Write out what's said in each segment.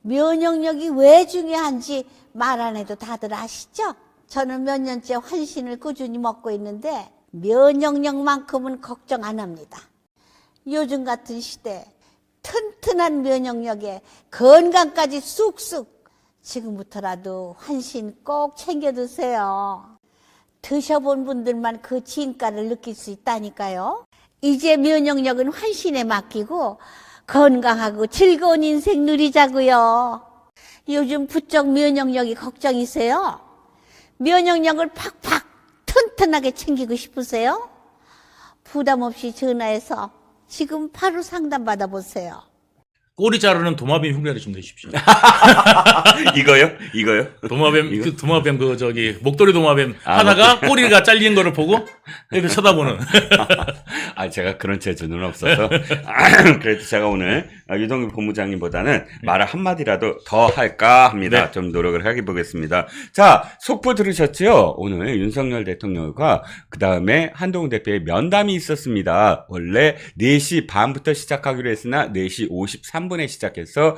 면역력이 왜 중요한지 말 안 해도 다들 아시죠? 저는 몇 년째 환신을 꾸준히 먹고 있는데 면역력만큼은 걱정 안 합니다. 요즘 같은 시대 튼튼한 면역력에 건강까지 쑥쑥, 지금부터라도 환신 꼭 챙겨 드세요. 드셔본 분들만 그 진가를 느낄 수 있다니까요. 이제 면역력은 환신에 맡기고 건강하고 즐거운 인생 누리자고요. 요즘 부쩍 면역력이 걱정이세요? 면역력을 팍팍 튼튼하게 챙기고 싶으세요? 부담 없이 전화해서 지금 바로 상담받아 보세요. 꼬리 자르는 도마뱀 흉내를 좀 내십시오. 이거요? 이거요? 도마뱀, 이거? 그 도마뱀, 목도리 도마뱀 하다가 꼬리가 잘리는 거를 보고 이렇게 쳐다보는. 제가 그런 재주는 없어서. 그래도 제가 오늘 유동규 본부장님보다는 말을 한마디라도 더 할까 합니다. 네. 좀 노력을 해보겠습니다. 자, 속보 들으셨죠? 오늘 윤석열 대통령과 그 다음에 한동훈 대표의 면담이 있었습니다. 원래 4시 반부터 시작하기로 했으나 4시 53분에 시작해서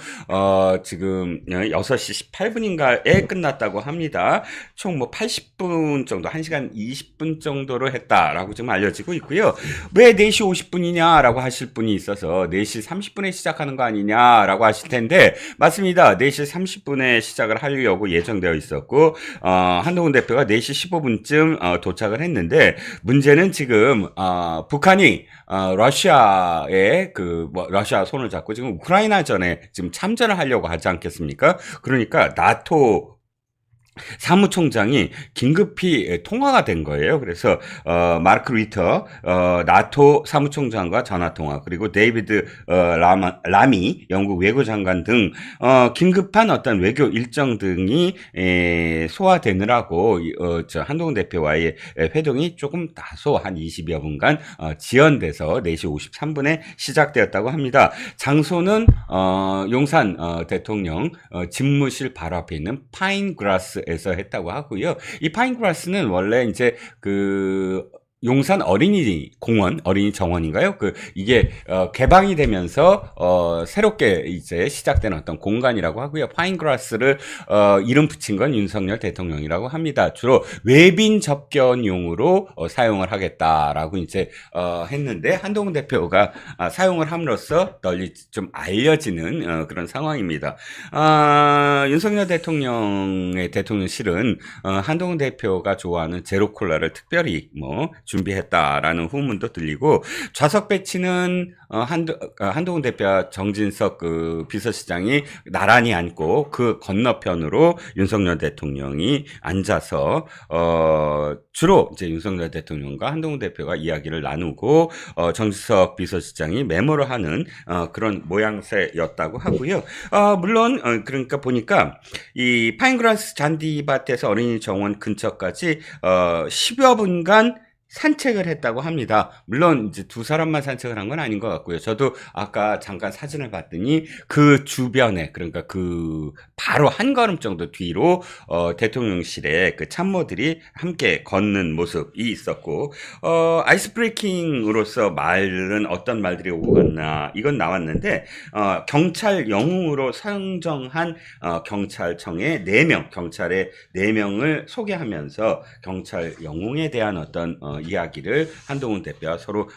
지금 6시 18분인가에 끝났다고 합니다. 총 뭐 80분 정도, 1시간 20분 정도로 했다라고 지금 알려지고 있고요. 왜 4시 50분이냐라고 하실 분이 있어서 4시 30분에 시작하는 거 아니냐라고 하실 텐데, 맞습니다. 4시 30분에 시작을 하려고 예정되어 있었고, 한동훈 대표가 4시 15분쯤 도착을 했는데, 문제는 지금 북한이 러시아의 러시아 손을 잡고 지금 우크라이나전에 지금 참전을 하려고 하지 않겠습니까? 그러니까 나토 사무총장이 긴급히 통화가 된 거예요. 그래서 마르크 리터 나토 사무총장과 전화통화, 그리고 데이비드 라미 영국 외교장관 등 긴급한 어떤 외교 일정 등이 소화되느라고 한동훈 대표와의 회동이 조금 다소 한 20여 분간 지연돼서 4시 53분에 시작되었다고 합니다. 장소는 용산 대통령 집무실 바로 앞에 있는 파인그라스 에서 했다고 하고요. 이 파인그라스는 원래 이제 용산 어린이 공원, 어린이 정원인가요? 이게 개방이 되면서 새롭게 이제 시작된 어떤 공간이라고 하고요. 파인그라스를 이름 붙인 건 윤석열 대통령이라고 합니다. 주로 외빈 접견용으로 사용을 하겠다라고 이제 했는데, 한동훈 대표가 사용을 함으로써 널리 좀 알려지는 그런 상황입니다. 윤석열 대통령의 대통령실은 한동훈 대표가 좋아하는 제로콜라를 특별히 준비했다라는 후문도 들리고, 좌석 배치는 한동훈 대표와 정진석 비서실장이 나란히 앉고 그 건너편으로 윤석열 대통령이 앉아서 주로 이제 윤석열 대통령과 한동훈 대표가 이야기를 나누고 정진석 비서실장이 메모를 하는 그런 모양새였다고 하고요. 물론 그러니까 보니까 이 파인그라스 잔디밭에서 어린이 정원 근처까지 10여 분간 산책을 했다고 합니다. 물론 이제 두 사람만 산책을 한 건 아닌 것 같고요. 저도 아까 잠깐 사진을 봤더니 그 주변에, 그러니까 바로 한 걸음 정도 뒤로 대통령실에 참모들이 함께 걷는 모습이 있었고, 아이스 브레이킹으로서 말은 어떤 말들이 오고 갔나 이건 나왔는데, 경찰 영웅으로 선정한 경찰청의 4명, 경찰의 4명을 소개하면서 경찰 영웅에 대한 어떤 이야기를 한동훈 대표와 서로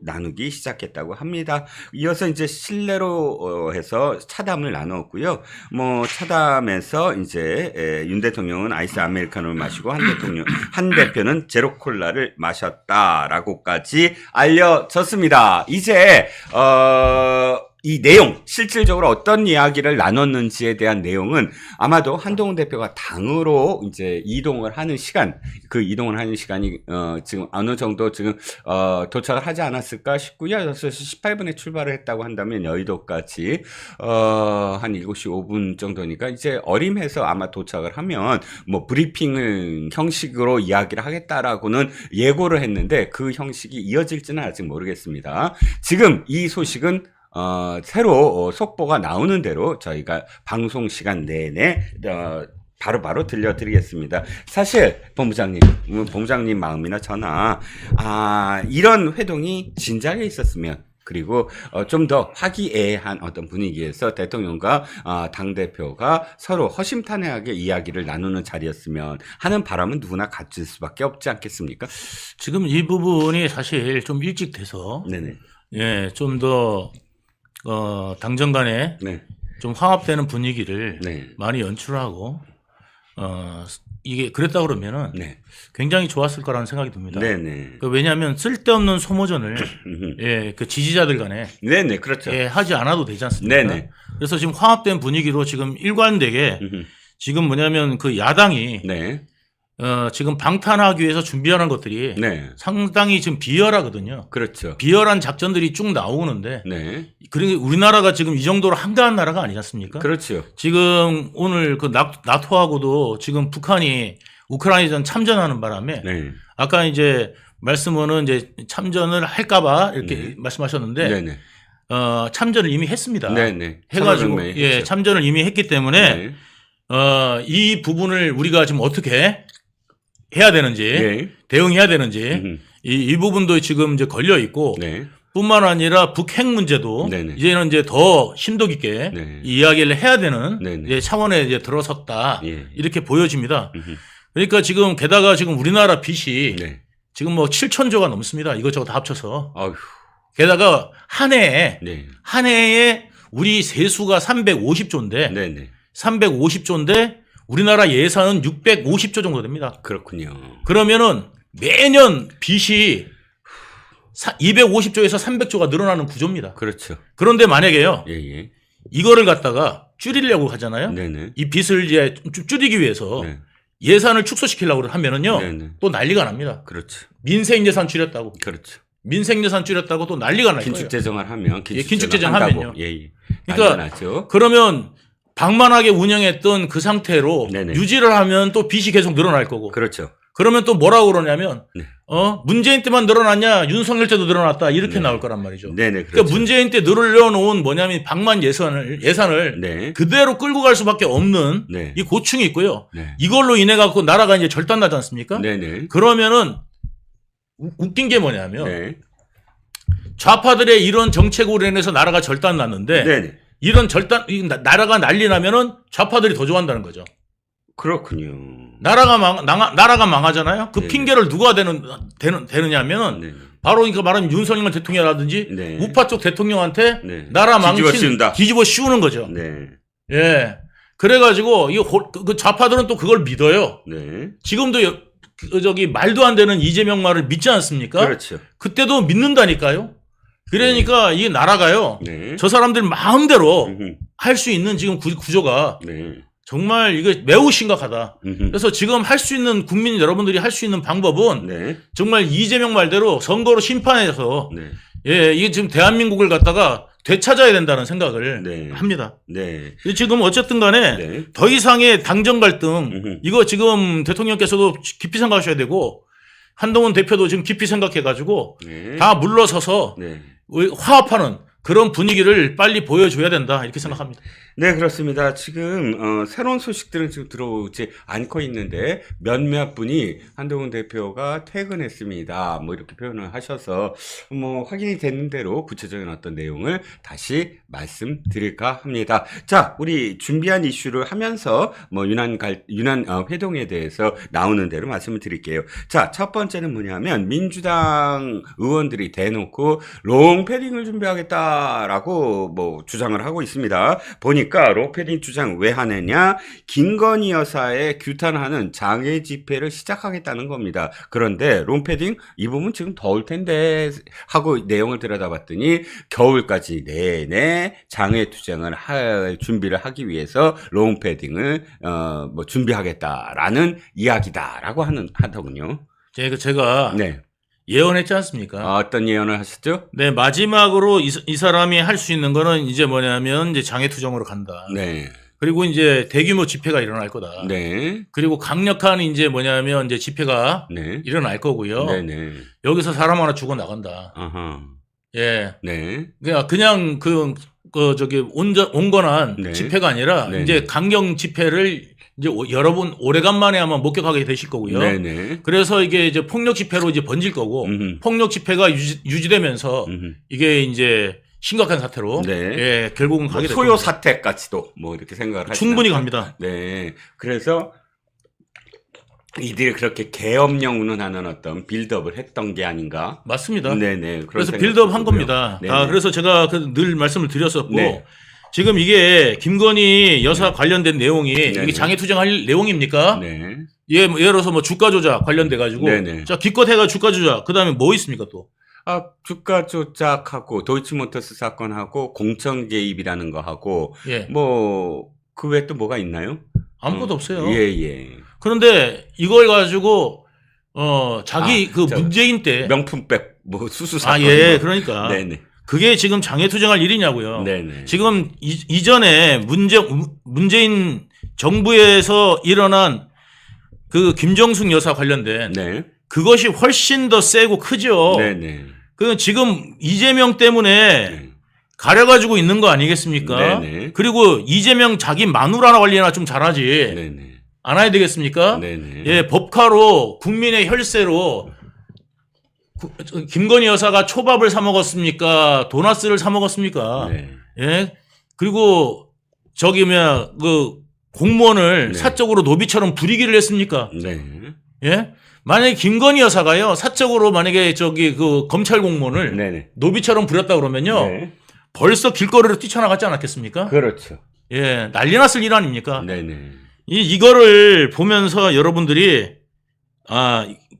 나누기 시작했다고 합니다. 이어서 이제 실내로 해서 차담을 나누었고요. 차담에서 이제 윤 대통령은 아이스 아메리카노를 마시고 한 대표는 제로 콜라를 마셨다라고까지 알려졌습니다. 이제 이 내용, 실질적으로 어떤 이야기를 나눴는지에 대한 내용은 아마도 한동훈 대표가 당으로 이제 이동을 하는 시간이 지금 어느 정도 지금 도착을 하지 않았을까 싶고요. 6시 18분에 출발을 했다고 한다면 여의도까지 한 7시 5분 정도니까 이제 어림해서 아마 도착을 하면 브리핑을 형식으로 이야기를 하겠다라고는 예고를 했는데, 그 형식이 이어질지는 아직 모르겠습니다. 지금 이 소식은 새로 속보가 나오는 대로 저희가 방송 시간 내내 바로바로 들려드리겠습니다. 사실 본부장님 마음이나 저나 이런 회동이 진작에 있었으면 그리고 좀 더 화기애애한 어떤 분위기에서 대통령과 당대표가 서로 허심탄회하게 이야기를 나누는 자리였으면 하는 바람은 누구나 가질 수밖에 없지 않겠습니까? 지금 이 부분이 사실 좀 일찍 돼서 네네. 예, 좀 더 당정 간에 네. 좀 화합되는 분위기를 네. 많이 연출하고 이게 그랬다 그러면은 네. 굉장히 좋았을 거라는 생각이 듭니다. 네네. 왜냐하면 쓸데없는 소모전을 예, 그 지지자들 간에 네네. 그렇죠. 예, 하지 않아도 되지 않습니까? 네네. 그래서 지금 화합된 분위기로 지금 일관되게 지금 뭐냐면 그 야당이 네. 지금 방탄하기 위해서 준비하는 것들이 네. 상당히 지금 비열하거든요. 그렇죠. 비열한 작전들이 쭉 나오는데 네. 그리고 우리나라가 지금 이 정도로 한가한 나라가 아니지 않습니까? 그렇죠. 지금 오늘 그 나토하고도 지금 북한이 우크라이나전 참전하는 바람에 네. 아까 이제 말씀은 이제 참전을 할까봐 이렇게 네. 말씀하셨는데 네네. 참전을 이미 했습니다. 네네. 해가지고 참여정부에 예 했죠. 참전을 이미 했기 때문에 네. 이 부분을 우리가 지금 어떻게 해야 되는지 네. 대응해야 되는지 이 부분도 지금 이제 걸려 있고 네. 뿐만 아니라 북핵 문제도 네네. 이제는 이제 더 심도 깊게 네. 이 이야기를 해야 되는 네네. 이제 차원에 이제 들어섰다 예. 이렇게 보여집니다. 그러니까 지금 게다가 지금 우리나라 빚이 네. 지금 뭐 7천조가 넘습니다. 이것저것 다 합쳐서 아휴. 게다가 한 해에 네. 우리 세수가 350조인데 네네. 350조인데 우리나라 예산은 650조 정도 됩니다. 그렇군요. 그러면은 매년 빚이 250조에서 300조가 늘어나는 구조입니다. 그렇죠. 그런데 만약에요. 예예. 이거를 갖다가 줄이려고 하잖아요. 네네. 이 빚을 이제 좀 줄이기 위해서 네. 예산을 축소시키려고 하면은요. 네네. 또 난리가 납니다. 그렇죠. 민생 예산 줄였다고. 그렇죠. 민생 예산 줄였다고 또 난리가 날 긴축 거예요. 재정을 하면 긴축 재정 하면요. 예. 그러니까 나죠. 그러면 방만하게 운영했던 그 상태로 네네. 유지를 하면 또 빚이 계속 늘어날 거고. 그렇죠. 그러면 또 뭐라고 그러냐면 네. 문재인 때만 늘어났냐 윤석열 때도 늘어났다 이렇게 네. 나올 거란 말이죠. 네네. 그러니까 그렇죠. 문재인 때 늘려놓은 뭐냐면 방만 예산을 네. 그대로 끌고 갈 수밖에 없는 네. 이 고충이 있고요. 네. 이걸로 인해 갖고 나라가 이제 절단나지 않습니까? 네네. 그러면은 웃긴 게 뭐냐면 네. 좌파들의 이런 정책으로 인해서 나라가 절단났는데 네네. 이런 나라가 난리 나면은 좌파들이 더 좋아한다는 거죠. 그렇군요. 나라가 망하잖아요. 그 네. 핑계를 누가 되느냐면은 네. 바로 그러니까 말하면 윤석열 대통령이라든지 네. 우파 쪽 대통령한테 네. 나라 뒤집어 씌운다. 뒤집어 씌우는 거죠. 네. 예. 그래가지고 그 좌파들은 또 그걸 믿어요. 네. 지금도 말도 안 되는 이재명 말을 믿지 않습니까? 그렇죠. 그때도 믿는다니까요. 그러니까 이 나라가요. 네. 저 사람들 마음대로 음흠. 할 수 있는 지금 구조가 네. 정말 이거 매우 심각하다. 음흠. 그래서 지금 할 수 있는 국민 여러분들이 할 수 있는 방법은 네. 정말 이재명 말대로 선거로 심판해서 네. 예, 이게 지금 대한민국을 갖다가 되찾아야 된다는 생각을 네. 합니다. 네. 지금 어쨌든 간에 네. 더 이상의 당정 갈등 음흠. 이거 지금 대통령께서도 깊이 생각하셔야 되고 한동훈 대표도 지금 깊이 생각해가지고 네. 다 물러서서 네. 화합하는 그런 분위기를 빨리 보여줘야 된다 이렇게 생각합니다. 네, 그렇습니다. 지금 새로운 소식들은 지금 들어오지 않고 있는데 몇몇 분이 한동훈 대표가 퇴근했습니다. 뭐 이렇게 표현을 하셔서 뭐 확인이 되는 대로 구체적인 어떤 내용을 다시 말씀드릴까 합니다. 자, 우리 준비한 이슈를 하면서 뭐 유난 회동에 대해서 나오는 대로 말씀을 드릴게요. 자, 첫 번째는 뭐냐면 민주당 의원들이 대놓고 롱패딩을 준비하겠다라고 뭐 주장을 하고 있습니다. 보니까 롱패딩 주장 왜 하느냐? 김건희 여사의 규탄하는 장애 집회를 시작하겠다는 겁니다. 그런데 롱패딩 이 부분 지금 더울 텐데 하고 내용을 들여다봤더니 겨울까지 내내 장애 투쟁을 할 준비를 하기 위해서 롱패딩을 뭐 준비하겠다라는 이야기다라고 하더군요. 제가 네. 예언했지 않습니까? 어떤 예언을 하셨죠? 네, 마지막으로 이 사람이 할 수 있는 거는 이제 뭐냐면 이제 장애 투쟁으로 간다. 네. 그리고 이제 대규모 집회가 일어날 거다. 네. 그리고 강력한 이제 뭐냐면 이제 집회가 네. 일어날 거고요. 네네. 여기서 사람 하나 죽어 나간다. 아하. 예. 네. 그냥 온건한 네. 집회가 아니라 네. 이제 강경 집회를 이제 여러분 오래간만에 아마 목격하게 되실 거고요. 네네. 그래서 이게 이제 폭력 집회로 이제 번질 거고 폭력 집회가 유지되면서 이게 이제 심각한 사태로 네. 예, 결국은 가게 될 소요 겁니다. 사태 같이도 뭐 이렇게 생각을 하시나요? 충분히 갑니다. 네. 그래서 이들이 그렇게 계엄령 운운하는 어떤 빌드업을 했던 게 아닌가? 맞습니다. 네네. 그런 그래서 생각이 빌드업 한 들고요. 겁니다. 네네. 그래서 제가 늘 말씀을 드렸었고 네. 지금 이게 김건희 여사 관련된 내용이 네네. 이게 장애 투쟁할 내용입니까? 네. 예를 들어서 뭐 주가 조작 관련돼 가지고 네네. 자 기껏해가 주가 조작 그다음에 뭐 있습니까 또? 주가 조작하고 도이치모터스 사건하고 공천 개입이라는 거 하고 예. 뭐 그 외에 또 뭐가 있나요? 아무것도 없어요. 예. 그런데 이걸 가지고 자기 그 저 문재인 때 명품백 뭐 수수 사건. 예. 그러니까 네네. 그게 지금 장애 투쟁할 일이냐고요. 네네. 지금 이전에 문재인 정부에서 일어난 그 김정숙 여사 관련된 네. 그것이 훨씬 더 세고 크죠. 네네. 그 지금 이재명 때문에 네. 가려가지고 있는 거 아니겠습니까? 네네. 그리고 이재명 자기 마누라나 관리나 좀 잘하지. 네네. 안 해야 되겠습니까? 네네. 예, 법카로 국민의 혈세로 김건희 여사가 초밥을 사 먹었습니까? 도나스를 사 먹었습니까? 네. 예. 그리고 저기 그 공무원을 네. 사적으로 노비처럼 부리기를 했습니까? 네. 예? 만약에 김건희 여사가요, 사적으로 만약에 저기 그 검찰 공무원을 네네. 노비처럼 부렸다 그러면요, 네. 벌써 길거리로 뛰쳐나갔지 않았겠습니까? 그렇죠. 예, 난리 났을 일 아닙니까? 네네. 이거를 보면서 여러분들이,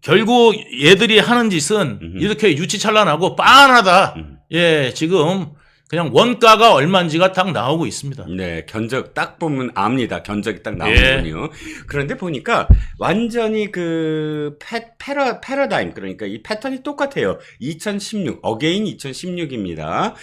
결국 얘들이 하는 짓은 이렇게 유치찬란하고 빤하다. 예, 지금 그냥 원가가 얼마인지가 딱 나오고 있습니다. 네, 견적 딱 보면 압니다. 견적이 딱 예. 나오는군요. 그런데 보니까 완전히 그 패러다임, 그러니까 이 패턴이 똑같아요. 2016, 어게인 2016입니다.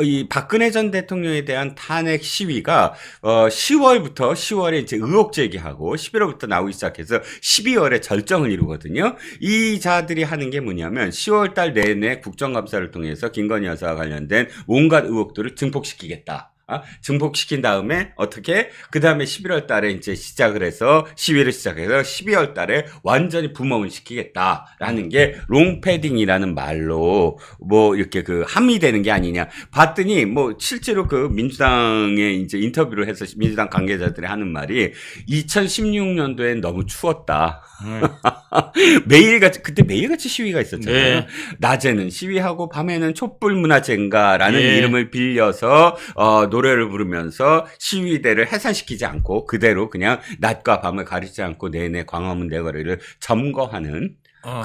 이 박근혜 전 대통령에 대한 탄핵 시위가 10월에 이제 의혹 제기하고 11월부터 나오기 시작해서 12월에 절정을 이루거든요. 이 자들이 하는 게 뭐냐면 10월 달 내내 국정감사를 통해서 김건희 여사와 관련된 온갖 의혹들을 증폭시키겠다. 증폭시킨 다음에 어떻게 그 다음에 11월 달에 이제 시위를 시작해서 12월 달에 완전히 붐업을 시키겠다라는 게 롱패딩이라는 말로 뭐 이렇게 그 함의되는 게 아니냐. 봤더니 뭐 실제로 그 민주당에 이제 인터뷰를 해서 민주당 관계자들이 하는 말이 2016년도엔 너무 추웠다. 그때 매일같이 시위가 있었잖아요. 네. 낮에는 시위하고 밤에는 촛불 문화제인가라는 예. 이름을 빌려서 노래를 부르면서 시위대를 해산시키지 않고 그대로 그냥 낮과 밤을 가리지 않고 내내 광화문 내거리를 점거하는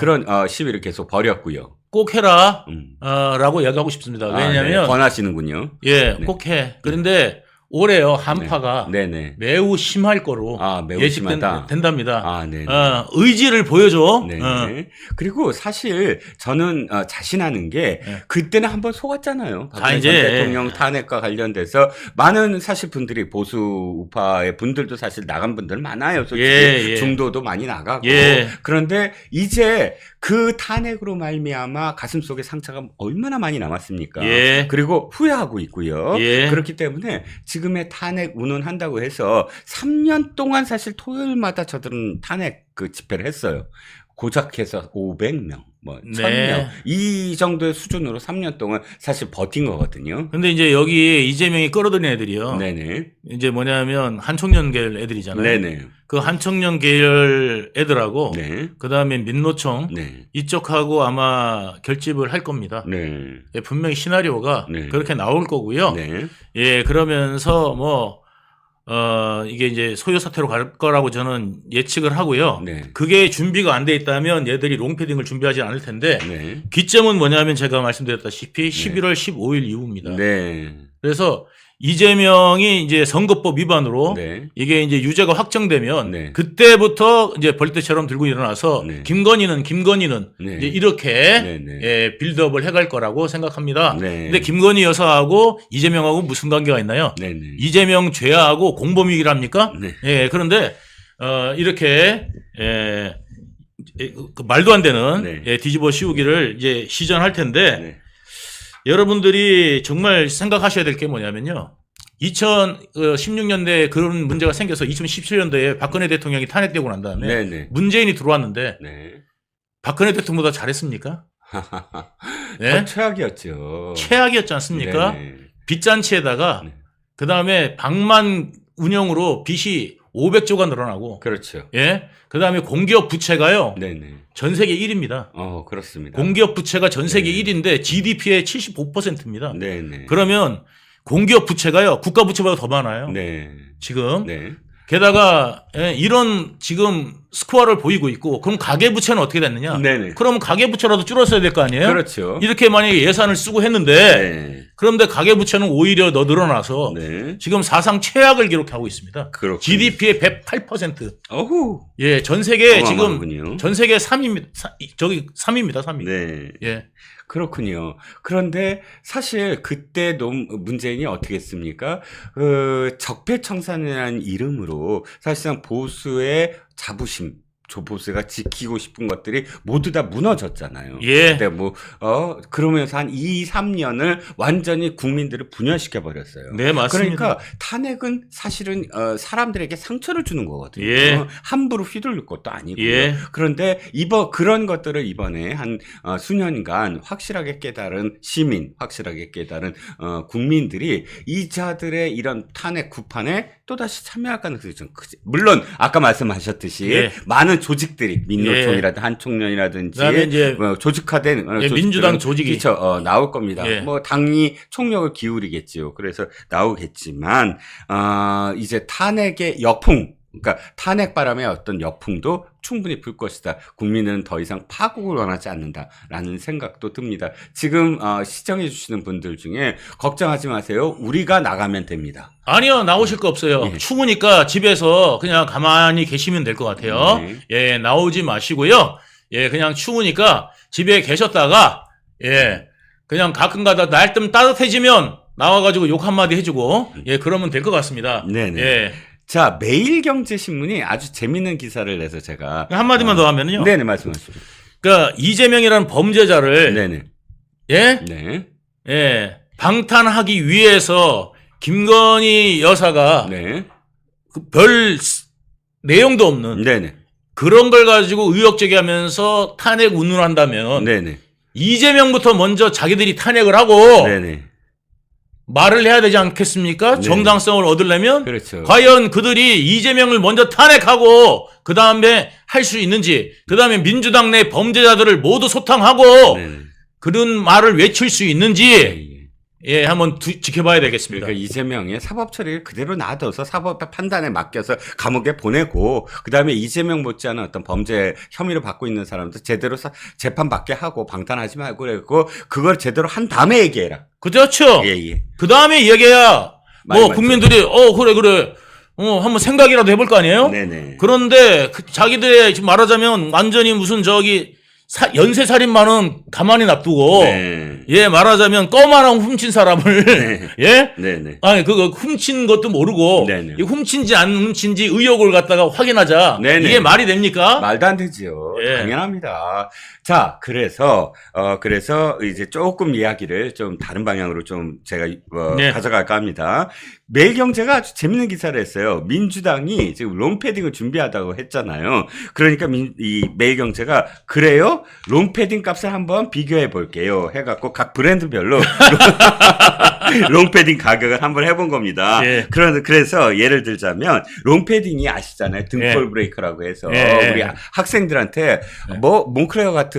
그런 시위를 계속 벌였고요. 꼭 해라. 음. 라고 이야기하고 싶습니다. 네, 왜냐하면 권하시는군요. 예, 네. 꼭 해. 그런데 올해요 한파가 네네. 매우 심할 거로 매우 심하다. 된답니다. 네네. 의지를 보여줘. 네. 그리고 사실 저는 자신하는 게 네. 그때는 한번 속았잖아요. 박근혜 이제 전 대통령 탄핵과 관련돼서 많은 사실 분들이 보수 우파의 분들도 사실 나간 분들 많아요. 솔직히 예. 중도도 많이 나가고. 예. 그런데 이제 그 탄핵으로 말미암아 가슴속에 상처가 얼마나 많이 남았습니까? 예. 그리고 후회하고 있고요. 예. 그렇기 때문에 지금의 탄핵 운운한다고 해서 3년 동안 사실 토요일마다 저들은 탄핵 그 집회를 했어요. 고작해서 500명, 뭐 1000명 이 정도의 수준으로 3년 동안 사실 버틴 거거든요. 근데 이제 여기 이재명이 끌어들인 애들이요. 네네. 이제 뭐냐면 한청년 계열 애들이잖아요. 네네. 그 한청년 계열 애들하고 네. 그다음에 민노총 네. 이쪽하고 아마 결집을 할 겁니다. 네. 예, 분명히 시나리오가 네. 그렇게 나올 거고요. 네. 예, 그러면서 이게 이제 소요 사태로 갈 거라고 저는 예측을 하고요. 네. 그게 준비가 안 돼 있다면 얘들이 롱패딩을 준비하지 않을 텐데 네. 기점은 뭐냐면 제가 말씀드렸다시피 11월 15일 이후입니다. 네. 그래서 이재명이 이제 선거법 위반으로 네. 이게 이제 유죄가 확정되면 네. 그때부터 이제 벌떼처럼 들고 일어나서 네. 김건희는 네. 이제 이렇게 네. 예, 빌드업을 해갈 거라고 생각합니다. 네. 근데 김건희 여사하고 이재명하고 무슨 관계가 있나요? 네. 이재명 죄하고 공범이랍니까? 네. 예, 그런데 이렇게 그 말도 안 되는 네. 예, 뒤집어 씌우기를 이제 시전할 텐데 네. 여러분들이 정말 생각하셔야 될 게 뭐냐면요. 2016년대에 그런 문제가 생겨서 2017년도에 박근혜 대통령이 탄핵되고 난 다음에 네네. 문재인이 들어왔는데 네. 박근혜 대통령보다 잘했습니까? 네? 최악이었죠. 최악이었지 않습니까? 네네. 빚잔치에다가 네. 그다음에 방만 운영으로 빚이 500조가 늘어나고 그렇죠. 예? 그다음에 공기업 부채가요. 네네. 전 세계 1위입니다. 그렇습니다. 공기업 부채가 전 세계 네. 1위인데 GDP의 75%입니다. 네네. 그러면 공기업 부채가요. 국가 부채보다 더 많아요. 네. 지금. 네. 게다가 이런 지금 스코어를 보이고 있고 그럼 가계부채는 어떻게 됐느냐? 네네. 그럼 가계부채라도 줄었어야 될 거 아니에요? 그렇죠. 이렇게 만약에 예산을 쓰고 했는데 네. 그런데 가계부채는 오히려 더 늘어나서 네. 지금 사상 최악을 기록하고 있습니다. 그렇군요. GDP의 108%. 어후. 예, 전 세계 어마어마하군요. 지금 전 세계 3위입니다. 저기 3위입니다. 3위. 네. 예. 그렇군요. 그런데 사실 그때 문재인이 어떻게 했습니까? 적폐청산이라는 이름으로 사실상 보수의 자부심, 보수가 지키고 싶은 것들이 모두 다 무너졌잖아요. 예. 그때 그러면서 한 2, 3년을 완전히 국민들을 분열시켜 버렸어요. 네, 맞습니다. 그러니까 탄핵은 사실은 사람들에게 상처를 주는 거거든요. 예. 함부로 휘둘릴 것도 아니고요. 예. 그런데 그런 것들을 이번에 한 수년간 확실하게 깨달은 시민, 확실하게 깨달은 국민들이 이자들의 이런 탄핵 구판에 또다시 참여할 가능성이 좀 크지. 물론 아까 말씀하셨듯이 예. 많은 조직들이 민노총이라든지 한총련이라든지 그다음에 이제 조직화된 민주당 조직이 그렇죠. 나올 겁니다. 예. 뭐 당이 총력을 기울이겠지요. 그래서 나오겠지만 이제 탄핵의 역풍, 그러니까 탄핵 바람의 어떤 역풍도 충분히 불 것이다. 국민은 더 이상 파국을 원하지 않는다라는 생각도 듭니다. 지금 시청해 주시는 분들 중에 걱정하지 마세요. 우리가 나가면 됩니다. 아니요, 나오실 거 없어요. 예. 추우니까 집에서 그냥 가만히 계시면 될 것 같아요. 네. 예, 나오지 마시고요. 예, 그냥 추우니까 집에 계셨다가, 예, 그냥 가끔 가다 날 좀 따뜻해지면 나와가지고 욕 한마디 해주고, 예, 그러면 될 것 같습니다. 네네. 예. 자, 매일경제신문이 아주 재밌는 기사를 내서 제가 한마디만 더 하면요. 네네, 말씀하시죠. 그러니까 이재명이라는 범죄자를, 네네. 예? 네. 예, 방탄하기 위해서 김건희 여사가 네. 별 내용도 없는 네네. 그런 걸 가지고 의혹 제기하면서 탄핵 운운한다면 네네. 이재명부터 먼저 자기들이 탄핵을 하고 네네. 말을 해야 되지 않겠습니까? 네. 정당성을 얻으려면 그렇죠. 과연 그들이 이재명을 먼저 탄핵하고 그 다음에 할 수 있는지 그 다음에 민주당 내 범죄자들을 모두 소탕하고 네네. 그런 말을 외칠 수 있는지 예. 예 한번 지켜봐야 되겠습니다. 그러니까 이재명의 사법 처리를 그대로 놔둬서 사법의 판단에 맡겨서 감옥에 보내고 그다음에 이재명 못지않은 어떤 범죄 혐의를 받고 있는 사람들 제대로 재판 받게 하고 방탄하지 말고 그랬고 그걸 제대로 한 다음에 얘기해라. 그렇죠. 예. 그 다음에 얘기해야 많이 뭐 맞죠. 국민들이 그래 한번 생각이라도 해볼 거 아니에요? 네네. 그런데 자기들의 지금 말하자면 완전히 무슨 저기 연쇄살인마는 가만히 놔두고 네. 예 말하자면 껌하나 훔친 사람을 네. 예 네네. 아니 그거 훔친 것도 모르고 네네. 이 훔친지 안 훔친지 의혹을 갖다가 확인하자. 네네. 이게 말이 됩니까? 말도 안 되지요. 예. 당연합니다. 자, 그래서 이제 조금 이야기를 좀 다른 방향으로 좀 제가 네. 가져갈까 합니다. 매일경제가 아주 재밌는 기사를 했어요. 민주당이 지금 롱패딩을 준비하다고 했잖아요. 그러니까 이 매일경제가 그래요? 롱패딩 값을 한번 비교해 볼게요. 해갖고 각 브랜드별로 롱패딩 가격을 한번 해본 겁니다. 예. 그래서 예를 들자면 롱패딩이 아시잖아요. 등골 예. 브레이크라고 해서 예. 우리 학생들한테 몽클레어 같은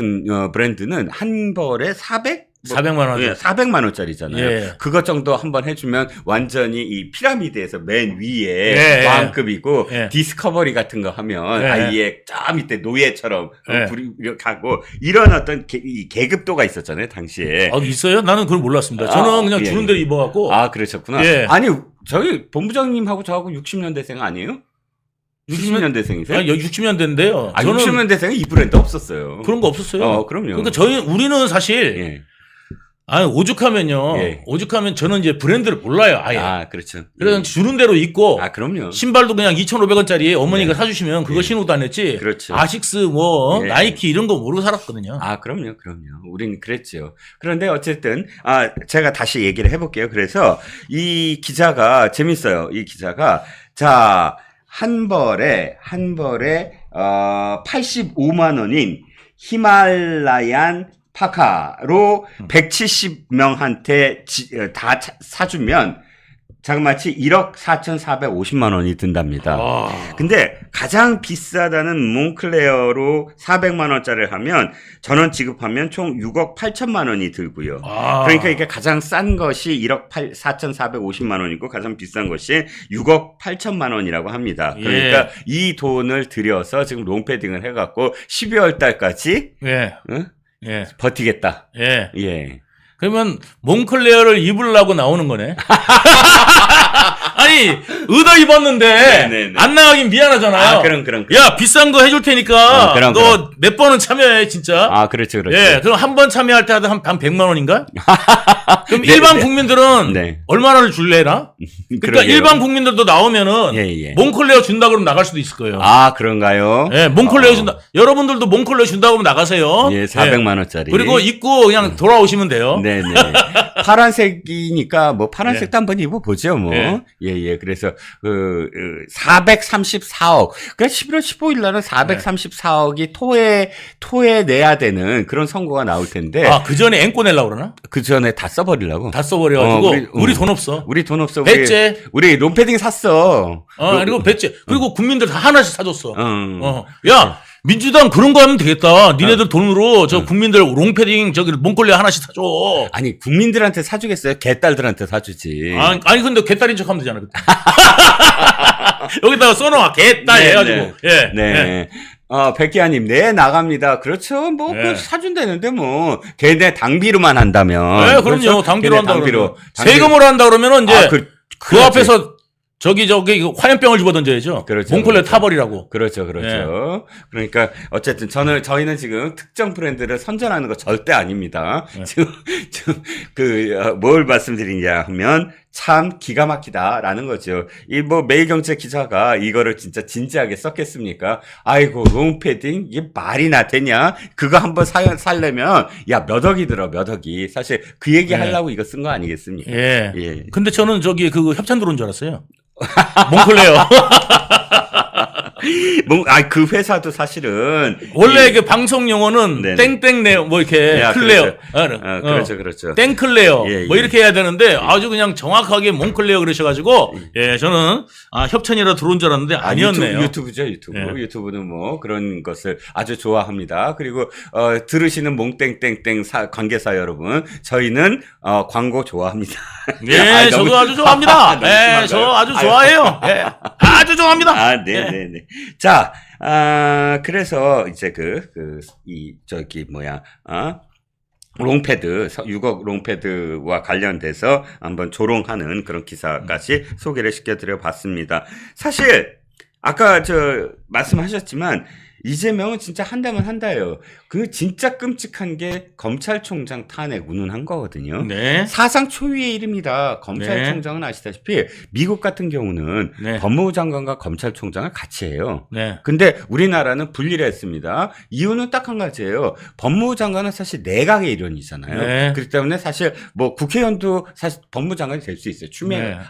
브랜드는 한 벌에 400만 원. 예, 400만 원짜리잖아요. 예. 그것 정도 한번 해주면 완전히 이 피라미드에서 맨 위에 예. 왕급이고 예. 디스커버리 같은 거 하면 예. 아예 저 밑에 노예처럼 예. 가고 이런 어떤 이 계급도가 있었잖아요 당시에. 있어요? 나는 그걸 몰랐습니다. 저는 그냥 예. 주는 대로 입어갖고. 그러셨구나. 예. 아니 저희 본부장님하고 저하고 60년대생 아니에요? 60년대생이세요? 60년대인데요. 60년대생은 이 브랜드 없었어요. 그런 거 없었어요. 그럼요. 그러니까 우리는 사실 예. 아니, 오죽하면요. 예. 오죽하면 저는 이제 브랜드를 몰라요, 아예. 아, 그렇죠. 그래서 주는 대로 입고, 아, 그럼요. 신발도 그냥 2,500원짜리 어머니가 네. 사주시면 그거 예. 신고 다녔지. 그렇죠. 아식스, 뭐, 예. 나이키 이런 거 모르고 살았거든요. 아, 그럼요. 우리는 그랬죠. 그런데 어쨌든, 제가 다시 얘기를 해볼게요. 그래서 이 기자가 재밌어요. 이 기자가, 자, 한 벌에, 85만 원인 히말라얀 파카로 170명한테 다 사주면 자그마치 1억 4,450만 원이 든답니다. 근데 가장 비싸다는 몽클레어로 400만 원짜리를 하면 전원 지급하면 총 6억 8천만 원이 들고요. 그러니까 이게 가장 싼 것이 1억 4,450만 원이고 가장 비싼 것이 6억 8천만 원이라고 합니다. 그러니까 이 돈을 들여서 지금 롱패딩을 해갖고 12월 달까지 예. 응? 예. 버티겠다. 예. 예. 그러면 몽클레어를 입으려고 나오는 거네. 아니, 의도 입었는데 네네네. 안 나가긴 미안하잖아요. 아, 그럼. 야, 비싼 거 해줄 테니까 그럼. 너 몇 번은 참여해, 진짜. 아, 그렇죠. 예, 그럼 한 번 참여할 때 한 100만 원인가? 그럼 네, 일반 네. 국민들은 네. 얼마나를 줄래나? 그러니까 그러게요. 일반 국민들도 나오면은 예. 몽클레어 준다 그러면 나갈 수도 있을 거예요. 아, 그런가요? 예, 몽클레어 준다. 여러분들도 몽클레어 준다고 하면 나가세요. 예, 400만 원짜리. 그리고 입고 그냥 돌아오시면 돼요. 네네. 파란색이니까 뭐 파란색도 한번 입어보죠 뭐. 예. 그래서 434억. 그러니까 11월 15일 날은 434억이 토에 내야 되는 그런 선고가 나올 텐데. 아, 그 전에 앵꼬 내려고 그러나? 그 전에 다 써버리려고. 다 써버려가지고 우리 돈 없어. 우리 돈 없어. 배째. 우리 롱패딩 샀어. 그리고 배째. 그리고 국민들 다 하나씩 사줬어. 네. 야, 민주당 그런 거 하면 되겠다. 니네들 돈으로 저 국민들 롱패딩 저기 몽골레 하나씩 사줘. 아니 국민들한테 사주겠어요? 개딸들한테 사주지. 아니 근데 개딸인 척하면 되잖아. 여기다가 써놔 개딸 네, 해가지고. 네. 예. 네. 백기아님, 네, 나갑니다. 그렇죠. 뭐, 네. 사준다는데, 뭐, 걔네 당비로만 한다면. 네, 그럼요. 그렇죠? 당비로 걔네 한다 당비로. 그러면. 세금으로 한다 그러면은 이제 그 그렇지. 앞에서 저기 화염병을 집어 던져야죠. 그렇죠, 몽골레 그렇죠. 타버리라고. 그렇죠. 그러니까, 어쨌든, 저희는 지금 특정 브랜드를 선전하는 거 절대 아닙니다. 지금, 뭘 말씀드리냐 하면, 참 기가 막히다라는 거죠. 이 매일경제 기자가 이거를 진짜 진지하게 썼겠습니까? 아이고, 롱패딩? 이게 말이나 되냐? 그거 한번 살려면, 야, 몇 억이 들어, 몇 억이. 사실 그 얘기 하려고 이거 쓴 거 아니겠습니까? 예. 근데 저는 협찬 들어온 줄 알았어요. 몽클레어. 그 회사도 사실은. 원래 그 방송 용어는 네네. 땡땡네어, 이렇게, 클레어. 그렇죠. 땡클레어. 예. 이렇게 해야 되는데, 아주 그냥 정확하게 몽클레어 그러셔가지고, 저는, 협찬이라 들어온 줄 알았는데, 아니었네요. 유튜브죠. 유튜브는 뭐, 그런 것을 아주 좋아합니다. 그리고, 들으시는 몽땡땡땡 관계사 여러분, 저희는, 광고 좋아합니다. 네, 저도 아주 좋아합니다. 네, 저 아주 좋아해요. 네, 아주 좋아합니다. 네네네. 자, 그래서 이제 롱패드, 6억 롱패드와 관련돼서 한번 조롱하는 그런 기사까지 소개를 시켜드려 봤습니다. 사실, 아까 말씀하셨지만, 이재명은 진짜 한다면 한다예요. 그 진짜 끔찍한 게 검찰총장 탄핵 운운한 거거든요. 네. 사상 초유의 일입니다. 검찰총장은 아시다시피 미국 같은 경우는 네. 법무부 장관과 검찰총장을 같이 해요. 네. 근데 우리나라는 분리를 했습니다. 이유는 딱 한 가지예요. 법무부 장관은 사실 내각의 일원이잖아요. 네. 그렇기 때문에 사실 국회의원도 사실 법무부 장관이 될 수 있어요.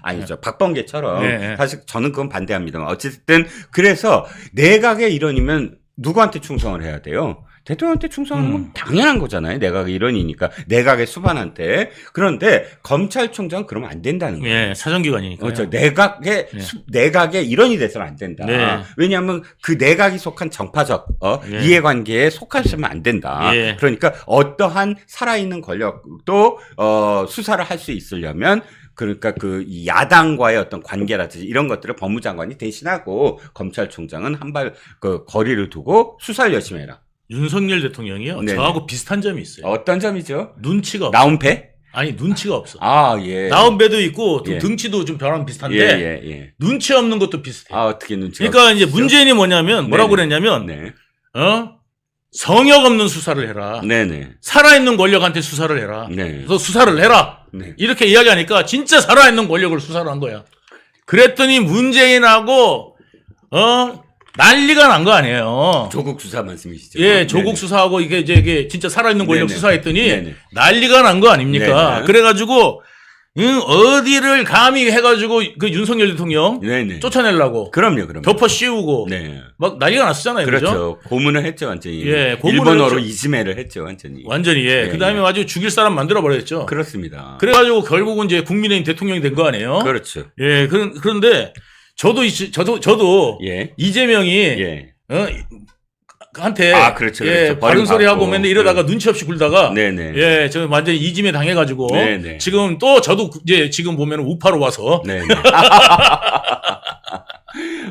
아니죠. 박범계처럼. 네. 사실 저는 그건 반대합니다만 어쨌든 그래서 내각의 일원이면 누구한테 충성을 해야 돼요? 대통령한테 충성하는 건 당연한 거잖아요. 내각의 일원이니까. 내각의 수반한테. 그런데 검찰총장은 그러면 안 된다는 거예요. 예, 사정기관이니까. 그렇죠. 내각의 일원이 돼서는 안 된다. 네. 왜냐하면 그 내각이 속한 정파적 이해관계에 속하시면 안 된다. 예. 그러니까 어떠한 살아있는 권력도 수사를 할 수 있으려면 그러니까 이 야당과의 어떤 관계라든지 이런 것들을 법무장관이 대신하고 검찰총장은 한 발 거리를 두고 수사를 열심히 해라. 윤석열 대통령이요. 네네. 저하고 비슷한 점이 있어요. 어떤 점이죠? 눈치가 없어. 나온패? 아니, 눈치가 없어. 예. 나온 배도 있고 또 예. 등치도 좀 변화는 비슷한데 예. 눈치 없는 것도 비슷해. 어떻게 눈치가 그러니까 이제 없죠? 문재인이 뭐냐면 뭐라고 네네. 그랬냐면 네. 성역 없는 수사를 해라. 네네. 살아있는 권력한테 수사를 해라. 네. 그래서 수사를 해라. 네. 이렇게 이야기하니까 진짜 살아있는 권력을 수사를 한 거야. 그랬더니 문재인하고 난리가 난 거 아니에요. 조국 수사 말씀이시죠? 예, 조국 네네. 수사하고 이게 진짜 살아있는 권력 네네. 수사했더니 네네. 난리가 난 거 아닙니까? 네네. 그래가지고 어디를 감히 해가지고 그 윤석열 대통령 네네. 쫓아내려고 그럼요. 덮어 씌우고 네. 막 난리가 났었잖아요. 그죠? 그렇죠. 고문을 했죠, 완전히. 예, 고문을 일본어로 했죠. 이지매를 했죠, 완전히. 완전히 예. 예, 그다음에 예. 아주 죽일 사람 만들어 버렸죠. 그렇습니다. 그래가지고 결국은 이제 국민의힘 대통령이 된 거 아니에요? 그렇죠. 예, 그런데 저도 예. 이재명이 예. 한테 아, 그렇죠, 예, 그렇죠. 바른 소리 하고 버림받고. 맨날 이러다가 눈치 없이 굴다가 네네. 예, 저 완전히 이짐에 당해가지고 네네. 지금 또 저도 이제 지금 보면 우파로 와서 네네.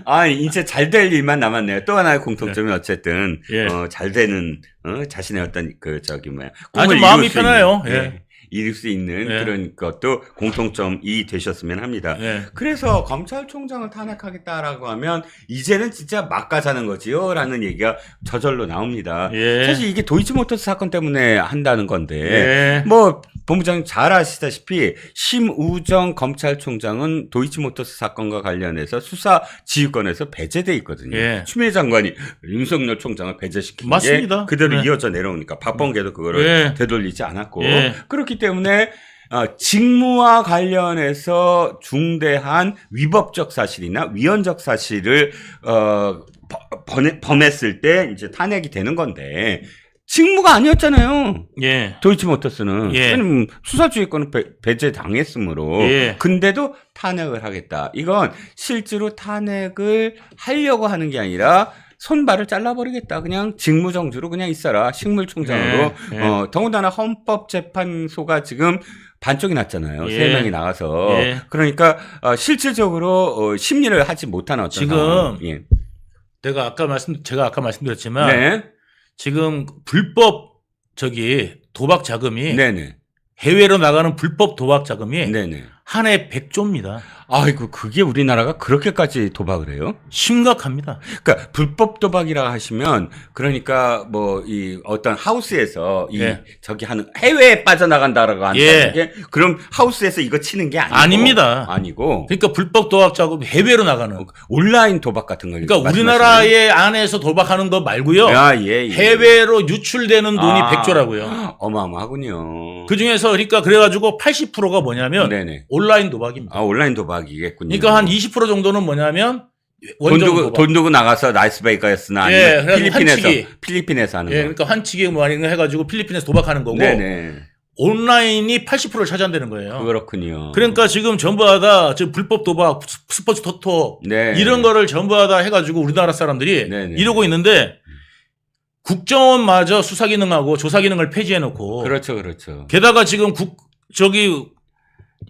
아, 이제 잘 될 일만 남았네요. 또 하나의 공통점이 어쨌든, 예. 잘 되는, 자신의 어떤, 꿈을 아주 마음이 이룰 수 편해요. 있는, 예. 이룰 수 있는 예. 그런 것도 공통점이 되셨으면 합니다. 예. 그래서 검찰총장을 탄핵하겠다라고 하면, 이제는 진짜 막 가자는 거지요? 라는 얘기가 저절로 나옵니다. 예. 사실 이게 도이치모터스 사건 때문에 한다는 건데, 예. 뭐 본부장님 잘 아시다시피 심우정 검찰총장은 도이치모터스 사건과 관련해서 수사 지휘권에서 배제돼 있거든요. 예. 추미애 장관이 윤석열 총장을 배제시킨 맞습니다. 게 그대로 네. 이어져 내려오니까 박범계도 그거를 예. 되돌리지 않았고 예. 그렇기 때문에 직무와 관련해서 중대한 위법적 사실이나 위헌적 사실을 범했을 때 이제 탄핵이 되는 건데 직무가 아니었잖아요. 예. 도이치모터스는 예. 왜냐면 수사주의권은 배제 당했으므로 예. 근데도 탄핵을 하겠다. 이건 실제로 탄핵을 하려고 하는 게 아니라 손발을 잘라버리겠다. 그냥 직무정지로 그냥 있어라. 식물총장으로. 예. 예. 더군다나 헌법재판소가 지금 반쪽이 났잖아요. 예. 3명이 나가서. 예. 그러니까 실질적으로 심리를 하지 못하는 어떤 지금 상황. 예. 제가 아까 말씀드렸지만 네. 지금 불법 도박 자금이 네네. 해외로 나가는 불법 도박 자금이 네네. 한 해 100조입니다. 아이고, 그게 우리나라가 그렇게까지 도박을 해요? 심각합니다. 그러니까 불법 도박이라 하시면 그러니까 뭐 이 어떤 하우스에서 예. 저기 하는 해외에 빠져나간다라고 하는 예. 게 그럼 하우스에서 이거 치는 게 아니고 아닙니다. 아니고 그러니까 불법 도박 자금이 해외로 나가는. 온라인 도박 같은 걸 그러니까 말씀하시나요? 우리나라의 안에서 도박하는 거 말고요. 아, 예, 예. 해외로 유출되는 돈이 아, 100조라고요. 어마어마하군요. 그 중에서 그러니까 그래가지고 80%가 뭐냐면 네네. 온라인 도박입니다. 아, 온라인 도박이겠군요. 그러니까 한 20% 정도는 뭐냐면 원정 도박. 돈 두고 나가서 나이스베이거스나 예, 아니면 그래가지고 환치기. 필리핀에서 하는 예, 거. 그러니까 환치기 뭐 아니면 해가지고 필리핀에서 도박하는 거고 네네. 온라인이 80%를 차지한다는 거예요. 그렇군요. 그러니까 지금 전부 다 지금 불법 도박, 스포츠 토토 네. 이런 거를 전부 다 해가지고 우리나라 사람들이 네네. 이러고 있는데 국정원마저 수사 기능하고 조사 기능을 폐지해놓고 그렇죠, 그렇죠. 게다가 지금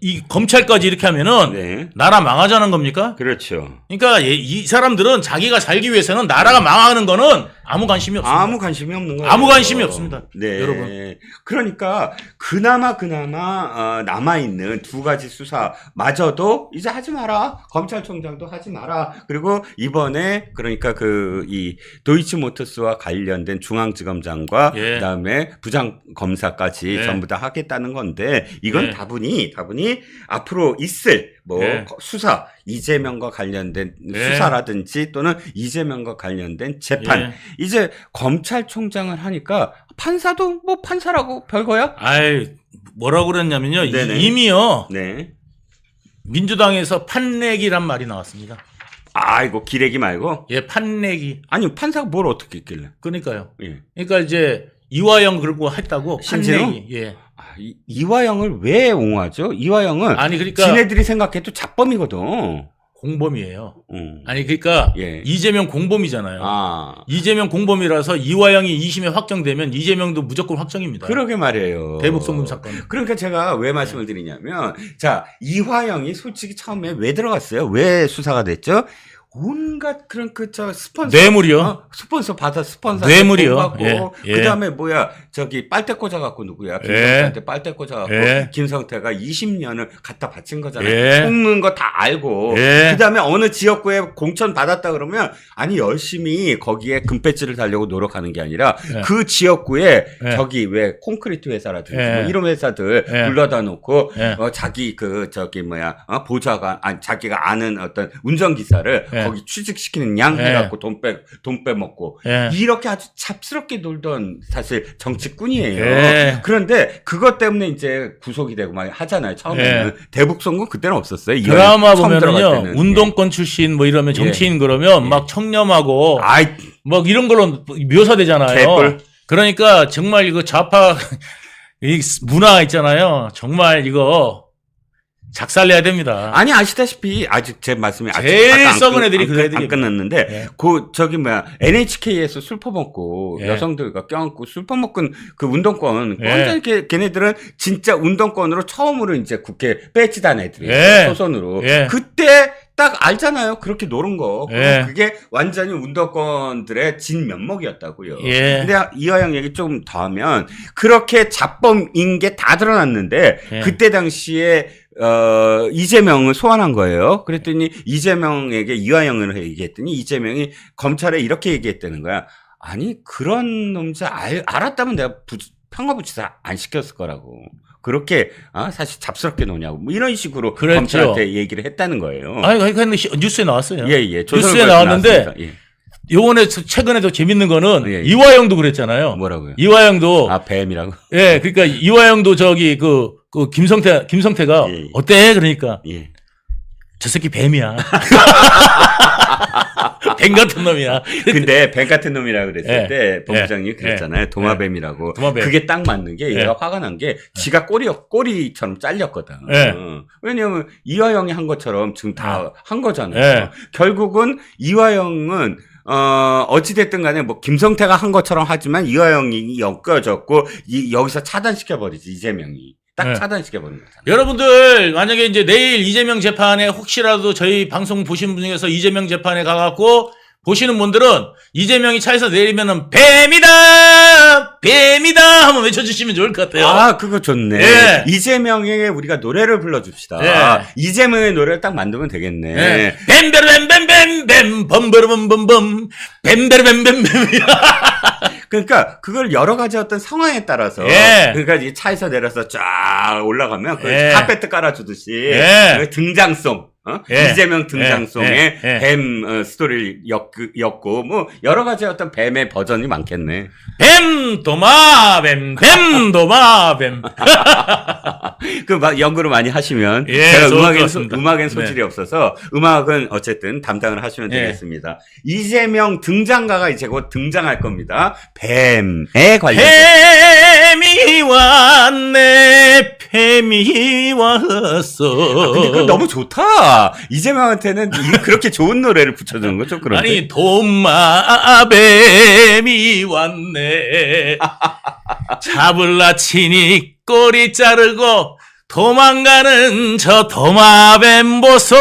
이 검찰까지 이렇게 하면은 네. 나라 망하자는 겁니까? 그렇죠. 그러니까 이 사람들은 자기가 살기 위해서는 나라가 망하는 거는 아무 관심이 없습니다. 아무 관심이 없는 거예요. 아무 관심이 없습니다. 네. 여러분. 그러니까 그나마 남아 있는 두 가지 수사마저도 이제 하지 마라. 검찰총장도 하지 마라. 그리고 이번에 그러니까 이 도이치모터스와 관련된 중앙지검장과 예. 그다음에 부장 검사까지 예. 전부 다 하겠다는 건데 이건 예. 다분히 앞으로 있을 예. 수사 이재명과 관련된 예. 수사라든지 또는 이재명과 관련된 재판 예. 이제 검찰총장을 하니까 판사도 뭐 판사라고 별거야? 아이 뭐라고 그랬냐면요. 네네. 이미요. 네. 민주당에서 판내기란 말이 나왔습니다. 아이고 기레기 말고 예, 판내기. 아니 판사가 뭘 어떻게 했길래? 그러니까요. 예. 그러니까 이제 이화영 그러고 했다고 신진호? 판내기. 예. 이화영을 왜 옹호하죠? 이화영은 아니 그러니까 지네들이 생각해도 잡범이거든. 공범이에요. 아니 그러니까 예. 이재명 공범이잖아요. 아 이재명 공범이라서 이화영이 2심에 확정되면 이재명도 무조건 확정입니다. 그러게 말이에요. 대북 송금 사건. 그러니까 제가 왜 말씀을 드리냐면 자 이화영이 솔직히 처음에 왜 들어갔어요? 왜 수사가 됐죠? 온갖 그런 저 스폰서 뇌물이요. 스폰서 받아 스폰서 뇌물이요. 받고 예. 그다음에 뭐야 저기 빨대 꽂아갖고 누구야 김성태한테 빨대 꽂아갖고 김성태가 20년을 갖다 바친 거잖아요. 속는 거 다 알고 그다음에 어느 지역구에 공천 받았다 그러면 아니 열심히 거기에 금배지를 달려고 노력하는 게 아니라 그 지역구에 저기 왜 콘크리트 회사라든지 뭐 이런 회사들 불러다 놓고 자기 그 저기 뭐야 보좌관 아니 자기가 아는 어떤 운전기사를 거기 취직시키는 양 해갖고 돈 빼먹고 이렇게 아주 잡스럽게 놀던 사실 정치꾼이에요. 그런데 그것 때문에 이제 구속이 되고 막 하잖아요. 처음에는 대북송금 그때는 없었어요. 드라마 보면은요 운동권 출신 뭐 이러면 정치인 그러면 막 청렴하고 막 이런 걸로 묘사되잖아요. 개꿀. 그러니까 정말 이거 좌파 이 문화 있잖아요. 정말 이거 작살내야 됩니다. 아니 아시다시피 아직 제 말씀이 아직 제일 썩은 애들이 그 애들이 안 끝났는데 그 저기 뭐야 NHK에서 술 퍼먹고 여성들과 껴안고 술 퍼먹은 그 운동권 완전 걔네들은 진짜 운동권으로 처음으로 이제 국회 배치단 애들이에요. 소선으로 그때 딱 알잖아요. 그렇게 노는 거. 그게 완전히 운동권들의 진면목이었다고요. 근데 이화영 얘기 좀 더 하면 그렇게 잡범인 게 다 드러났는데 그때 당시에 이재명을 소환한 거예요. 그랬더니 이재명에게 이화영을 얘기했더니 이재명이 검찰에 이렇게 얘기했다는 거야. 아니 그런 놈들 알았다면 내가 평화부치사 안 시켰을 거라고. 그렇게 사실 잡스럽게 노냐고 뭐 이런 식으로 그랬죠. 검찰한테 얘기를 했다는 거예요. 아니 근데 뉴스에 나왔어요. 뉴스에 나왔는데 요번에 최근에도 재밌는 거는 이화영도 그랬잖아요. 뭐라고요? 이화영도 뱀이라고. 그러니까 이화영도 저기 그 김성태가 어때? 그러니까 저 새끼 뱀이야. 뱀 같은 놈이야. 근데 뱀 같은 놈이라고 그랬을 때 본부장님이 그랬잖아요. 도마뱀이라고. 그게 딱 맞는 게 얘가 화가 난 게 지가 꼬리처럼 잘렸거든. 왜냐하면 이화영이 한 것처럼 지금 다 한 거잖아요. 결국은 이화영은 어찌됐든 간에 뭐 김성태가 한 것처럼 하지만 이화영이 엮여졌고 여기서 차단시켜버리지 이재명이. 딱 차단시켜버린 거잖아요. 여러분들 만약에 이제 내일 이재명 재판에 혹시라도 저희 방송 보신 분 중에서 이재명 재판에 가갖고 보시는 분들은 이재명이 차에서 내리면은 뱀이다 한번 외쳐주시면 좋을 것 같아요. 그거 좋네. 이재명에게 우리가 노래를 불러줍시다. 이재명의 노래를 딱 만들면 되겠네. 뱀베르뱀뱀뱀뱀 범베르범범범 뱀베르뱀뱀뱀. 그러니까 그걸 여러 가지 어떤 상황에 따라서 그러니까 이 차에서 내려서 쫙 올라가면 그 카페트 깔아주듯이 등장송 이재명 등장송에 뱀 스토리를 엮고 뭐 여러 가지 어떤 뱀의 버전이 많겠네. 뱀 도마뱀 그 막 연구를 많이 하시면 예, 제가 좋을 것 음악엔 소질이 없어서 음악은 어쨌든 담당을 하시면 되겠습니다. 이재명 등장가가 이제 곧 등장할 겁니다. 뱀에 관련해서. 뱀이 왔네 뱀이 왔어. 근데 그거 너무 좋다. 이재명한테는 그렇게 좋은 노래를 붙여주는 거 좀 그런데. 아니 도마뱀이 왔네 잡을라 치니 꼬리 자르고 도망가는 저 도마뱀 보소.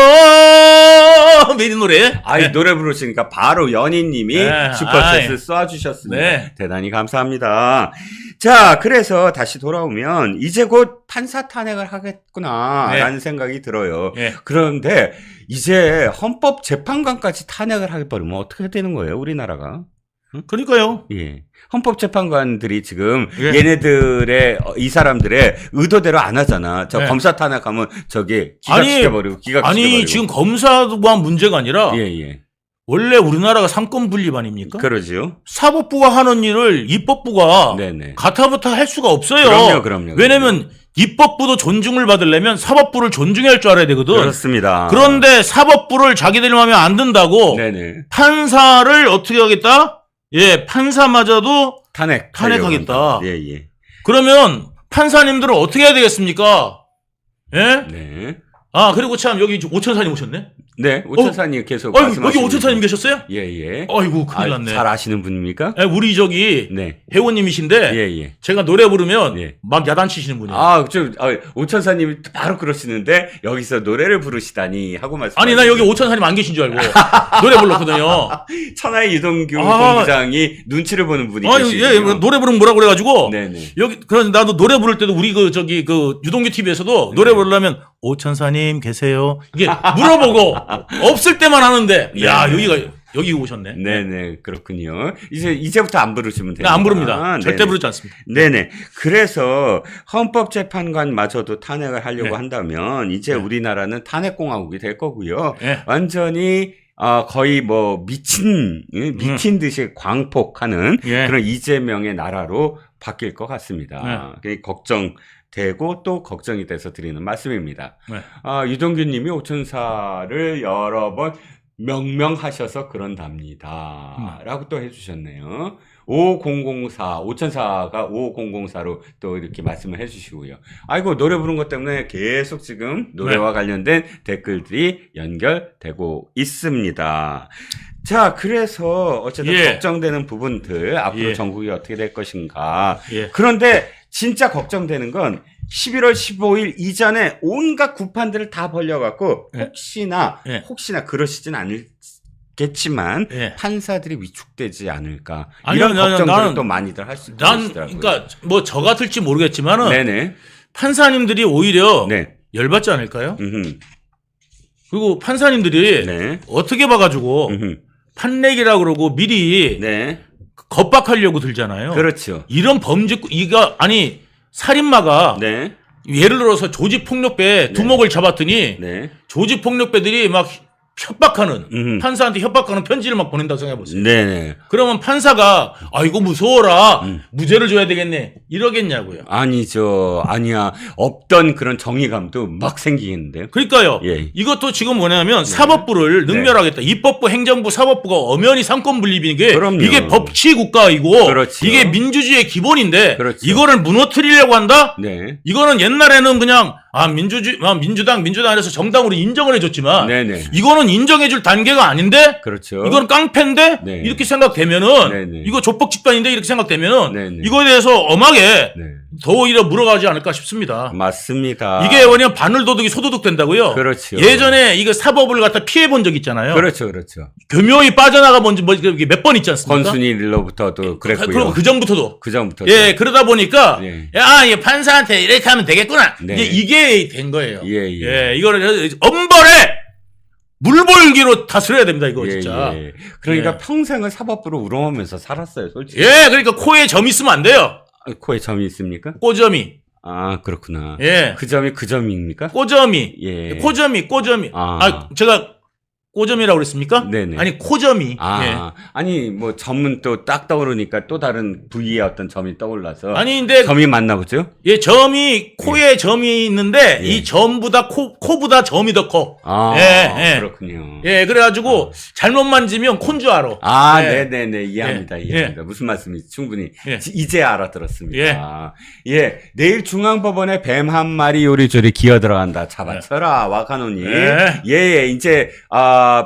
이 노래. 이 노래 부르시니까 바로 연희님이 슈퍼챗을 쏴주셨습니다. 대단히 감사합니다. 자, 그래서 다시 돌아오면 이제 곧 판사 탄핵을 하겠구나라는 생각이 들어요. 그런데 이제 헌법재판관까지 탄핵을 하게 버리면 어떻게 되는 거예요, 우리나라가? 그러니까요. 헌법재판관들이 지금 얘네들의 이 사람들의 의도대로 안 하잖아. 저 검사 탄핵하면 저기 기각시켜버리고 아니 지금 검사만 문제가 아니라 원래 우리나라가 삼권 분립 아닙니까? 그러지요. 사법부가 하는 일을 입법부가 가타부타 할 수가 없어요. 그럼요. 왜냐면 입법부도 존중을 받으려면 사법부를 존중할 줄 알아야 되거든. 그렇습니다. 그런데 사법부를 자기들 마음에 안 든다고 판사를 어떻게 하겠다? 판사마저도 탄핵하겠다. 그러면 판사님들은 어떻게 해야 되겠습니까? 그리고 참 여기 오천사님 오셨네. 네, 오천사님 계속 여기 말씀하시는 오천사님 계셨어요? 예, 예. 아이고 큰일 났네. 잘 아시는 분입니까? 예, 우리 저기 네. 회원님이신데 예, 예. 제가 노래 부르면 예. 막 야단치시는 분이에요. 오천사님이 바로 그러시는데 여기서 노래를 부르시다니 하고 말씀. 아니 나 여기 오천사님 안 계신 줄 알고 노래 불렀거든요. 천하의 유동규 본부장이 눈치를 보는 분이 아니 계시군요. 예, 노래 부르면 뭐라 그래가지고 네네. 여기 그래서 나도 노래 부를 때도 우리 그 유동규 TV에서도 노래 부르려면 오천사님 계세요 이게 물어보고 없을 때만 하는데 야 여기 오셨네. 네네, 그렇군요. 이제부터 안 부르시면 돼요. 안 부릅니다. 절대 부르지 않습니다. 네네. 그래서 헌법재판관마저도 탄핵을 하려고 한다면 이제 네. 우리나라는 탄핵공화국이 될 거고요. 네. 완전히 거의 뭐 미친 듯이 광폭하는 예. 그런 이재명의 나라로 바뀔 것 같습니다. 그게 걱정되고 또 걱정이 돼서 드리는 말씀입니다. 네. 유동규 님이 오천사를 여러 번 명명하셔서 그런답니다. 라고 또 해주셨네요. 5004, 오천사가 5004로 또 이렇게 말씀을 해주시고요. 아이고, 노래 부른 것 때문에 계속 지금 노래와 관련된 댓글들이 연결되고 있습니다. 자, 그래서 어쨌든 걱정되는 부분들, 앞으로 전국이 어떻게 될 것인가. 그런데 진짜 걱정되는 건 11월 15일 이전에 온갖 구판들을 다 벌려갖고 혹시나 그러시진 않겠지만 판사들이 위축되지 않을까 이런 걱정들을 또 많이들 할 수 있더라고요. 그러니까 뭐 저 같을지 모르겠지만은 네네. 판사님들이 오히려 열받지 않을까요? 그리고 판사님들이 어떻게 봐가지고 판례기라 그러고 미리 겁박하려고 들잖아요. 그렇죠. 이런 살인마가 예를 들어서 조직폭력배 두목을 잡았더니 조직폭력배들이 막 협박하는 판사한테 협박하는 편지를 막 보낸다고 생각해보세요. 네네. 그러면 판사가 이거 무서워라 무죄를 줘야 되겠네 이러겠냐고요. 아니죠. 아니야. 없던 그런 정의감도 막 생기겠는데요. 그러니까요. 이것도 지금 뭐냐면 사법부를 능멸하겠다. 입법부, 행정부, 사법부가 엄연히 삼권 분립인 게 이게 법치 국가이고 이게 민주주의의 기본인데 이거를 무너뜨리려고 한다? 이거는 옛날에는 그냥 민주당에서 정당으로 인정을 해줬지만 이거는 인정해줄 단계가 아닌데 이거는 깡패인데 이렇게 생각되면은 이거 조폭 집단인데 이렇게 생각되면은 이거에 대해서 엄하게 더 오히려 물어가지 않을까 싶습니다. 맞습니다. 이게 뭐냐면 바늘도둑이 소도둑 된다고요. 예전에 이거 사법을 갖다 피해 본 적 있잖아요. 그렇죠. 교묘히 빠져나가 본 적 몇 번 있지 않습니까? 권순일로부터도 그랬고요. 그리고 그 전부터도. 그러다 보니까 이 판사한테 이렇게 하면 되겠구나. 이게 된 거예요. 이거를 엄벌에 물볼기로 다스려야 됩니다, 이거 진짜. 그러니까 평생을 사법부로 우롱하면서 살았어요, 솔직히. 그러니까 코에 점 있으면 안 돼요. 코에 점이 있습니까? 꼬점이. 그렇구나. 그 점이 그 점입니까? 꼬점이. 꼬점이. 제가 꼬점이라고 그랬습니까? 네네. 아니, 코점이. 아니, 뭐, 점은 또 딱 떠오르니까 또 다른 부위의 어떤 점이 떠올라서. 근데. 점이 맞나 보죠? 코에 점이 있는데, 이 점보다, 코보다 점이 더 커. 그렇군요. 그래가지고, 잘못 만지면 콘 줄 알아. 네네네. 이해합니다. 무슨 말씀인지 충분히. 이제 알아들었습니다. 내일 중앙법원에 뱀 한 마리 요리조리 기어 들어간다. 잡아쳐라, 와카노님. 이제,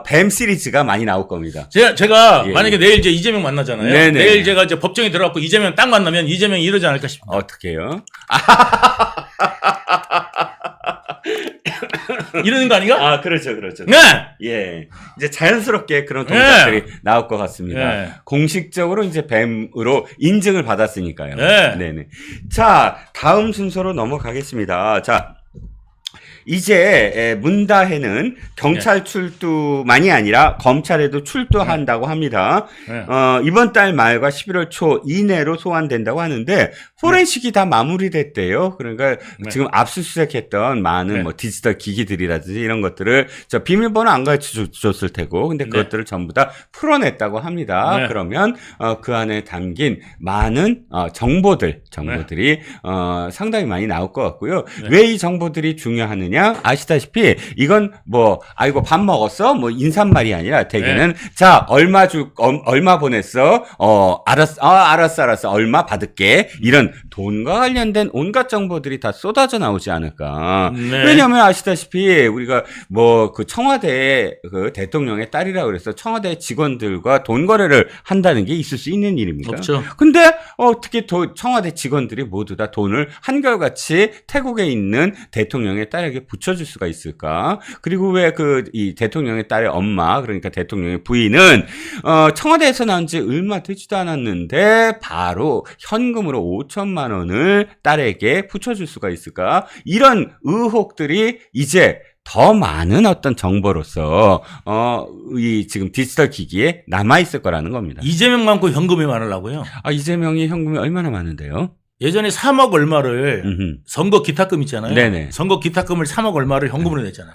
뱀 시리즈가 많이 나올 겁니다. 제가 만약에 내일 이제 이재명 만나잖아요. 내일 제가 이제 법정에 들어가고 이재명 딱 만나면 이재명이 이러지 않을까 싶습니다. 어떻게요? 이러는 거 아닌가? 그렇죠. 이제 자연스럽게 그런 동작들이 나올 것 같습니다. 공식적으로 이제 뱀으로 인증을 받았으니까요. 네네. 자, 다음 순서로 넘어가겠습니다. 자. 이제 문다혜는 경찰 출두만이 아니라 검찰에도 출두한다고 합니다. 이번 달 말과 11월 초 이내로 소환된다고 하는데 포렌식이 다 마무리됐대요. 그러니까 지금 압수수색했던 많은 뭐 디지털 기기들이라든지 이런 것들을 비밀번호 안 가르쳐 줬을 테고 근데 그것들을 전부 다 풀어냈다고 합니다. 그러면 그 안에 담긴 많은 정보들이 상당히 많이 나올 것 같고요. 왜 이 정보들이 중요하느냐? 그냥 아시다시피 이건 뭐 아이고 밥 먹었어? 뭐 인사말이 아니라 대개는 자, 얼마 보냈어? 알았어. 얼마 받을게. 이런 돈과 관련된 온갖 정보들이 다 쏟아져 나오지 않을까. 네. 왜냐하면 아시다시피 우리가 뭐 그 청와대 그 대통령의 딸이라고 그래서 청와대 직원들과 돈 거래를 한다는 게 있을 수 있는 일입니까? 없죠. 근데 어떻게 청와대 직원들이 모두 다 돈을 한결같이 태국에 있는 대통령의 딸에게 붙여줄 수가 있을까? 그리고 왜 이 대통령의 딸의 엄마, 그러니까 대통령의 부인은 청와대에서 나온 지 얼마 되지도 않았는데 바로 현금으로 5천만 원을 딸에게 붙여줄 수가 있을까? 이런 의혹들이 이제 더 많은 어떤 정보로서 이 지금 디지털 기기에 남아 있을 거라는 겁니다. 이재명 많고 현금이 많으려고요. 이재명이 현금이 얼마나 많은데요? 예전에 3억 얼마를 음흠. 선거 기타금 있잖아요. 네네. 선거 기타금을 3억 얼마를 현금으로 냈잖아요.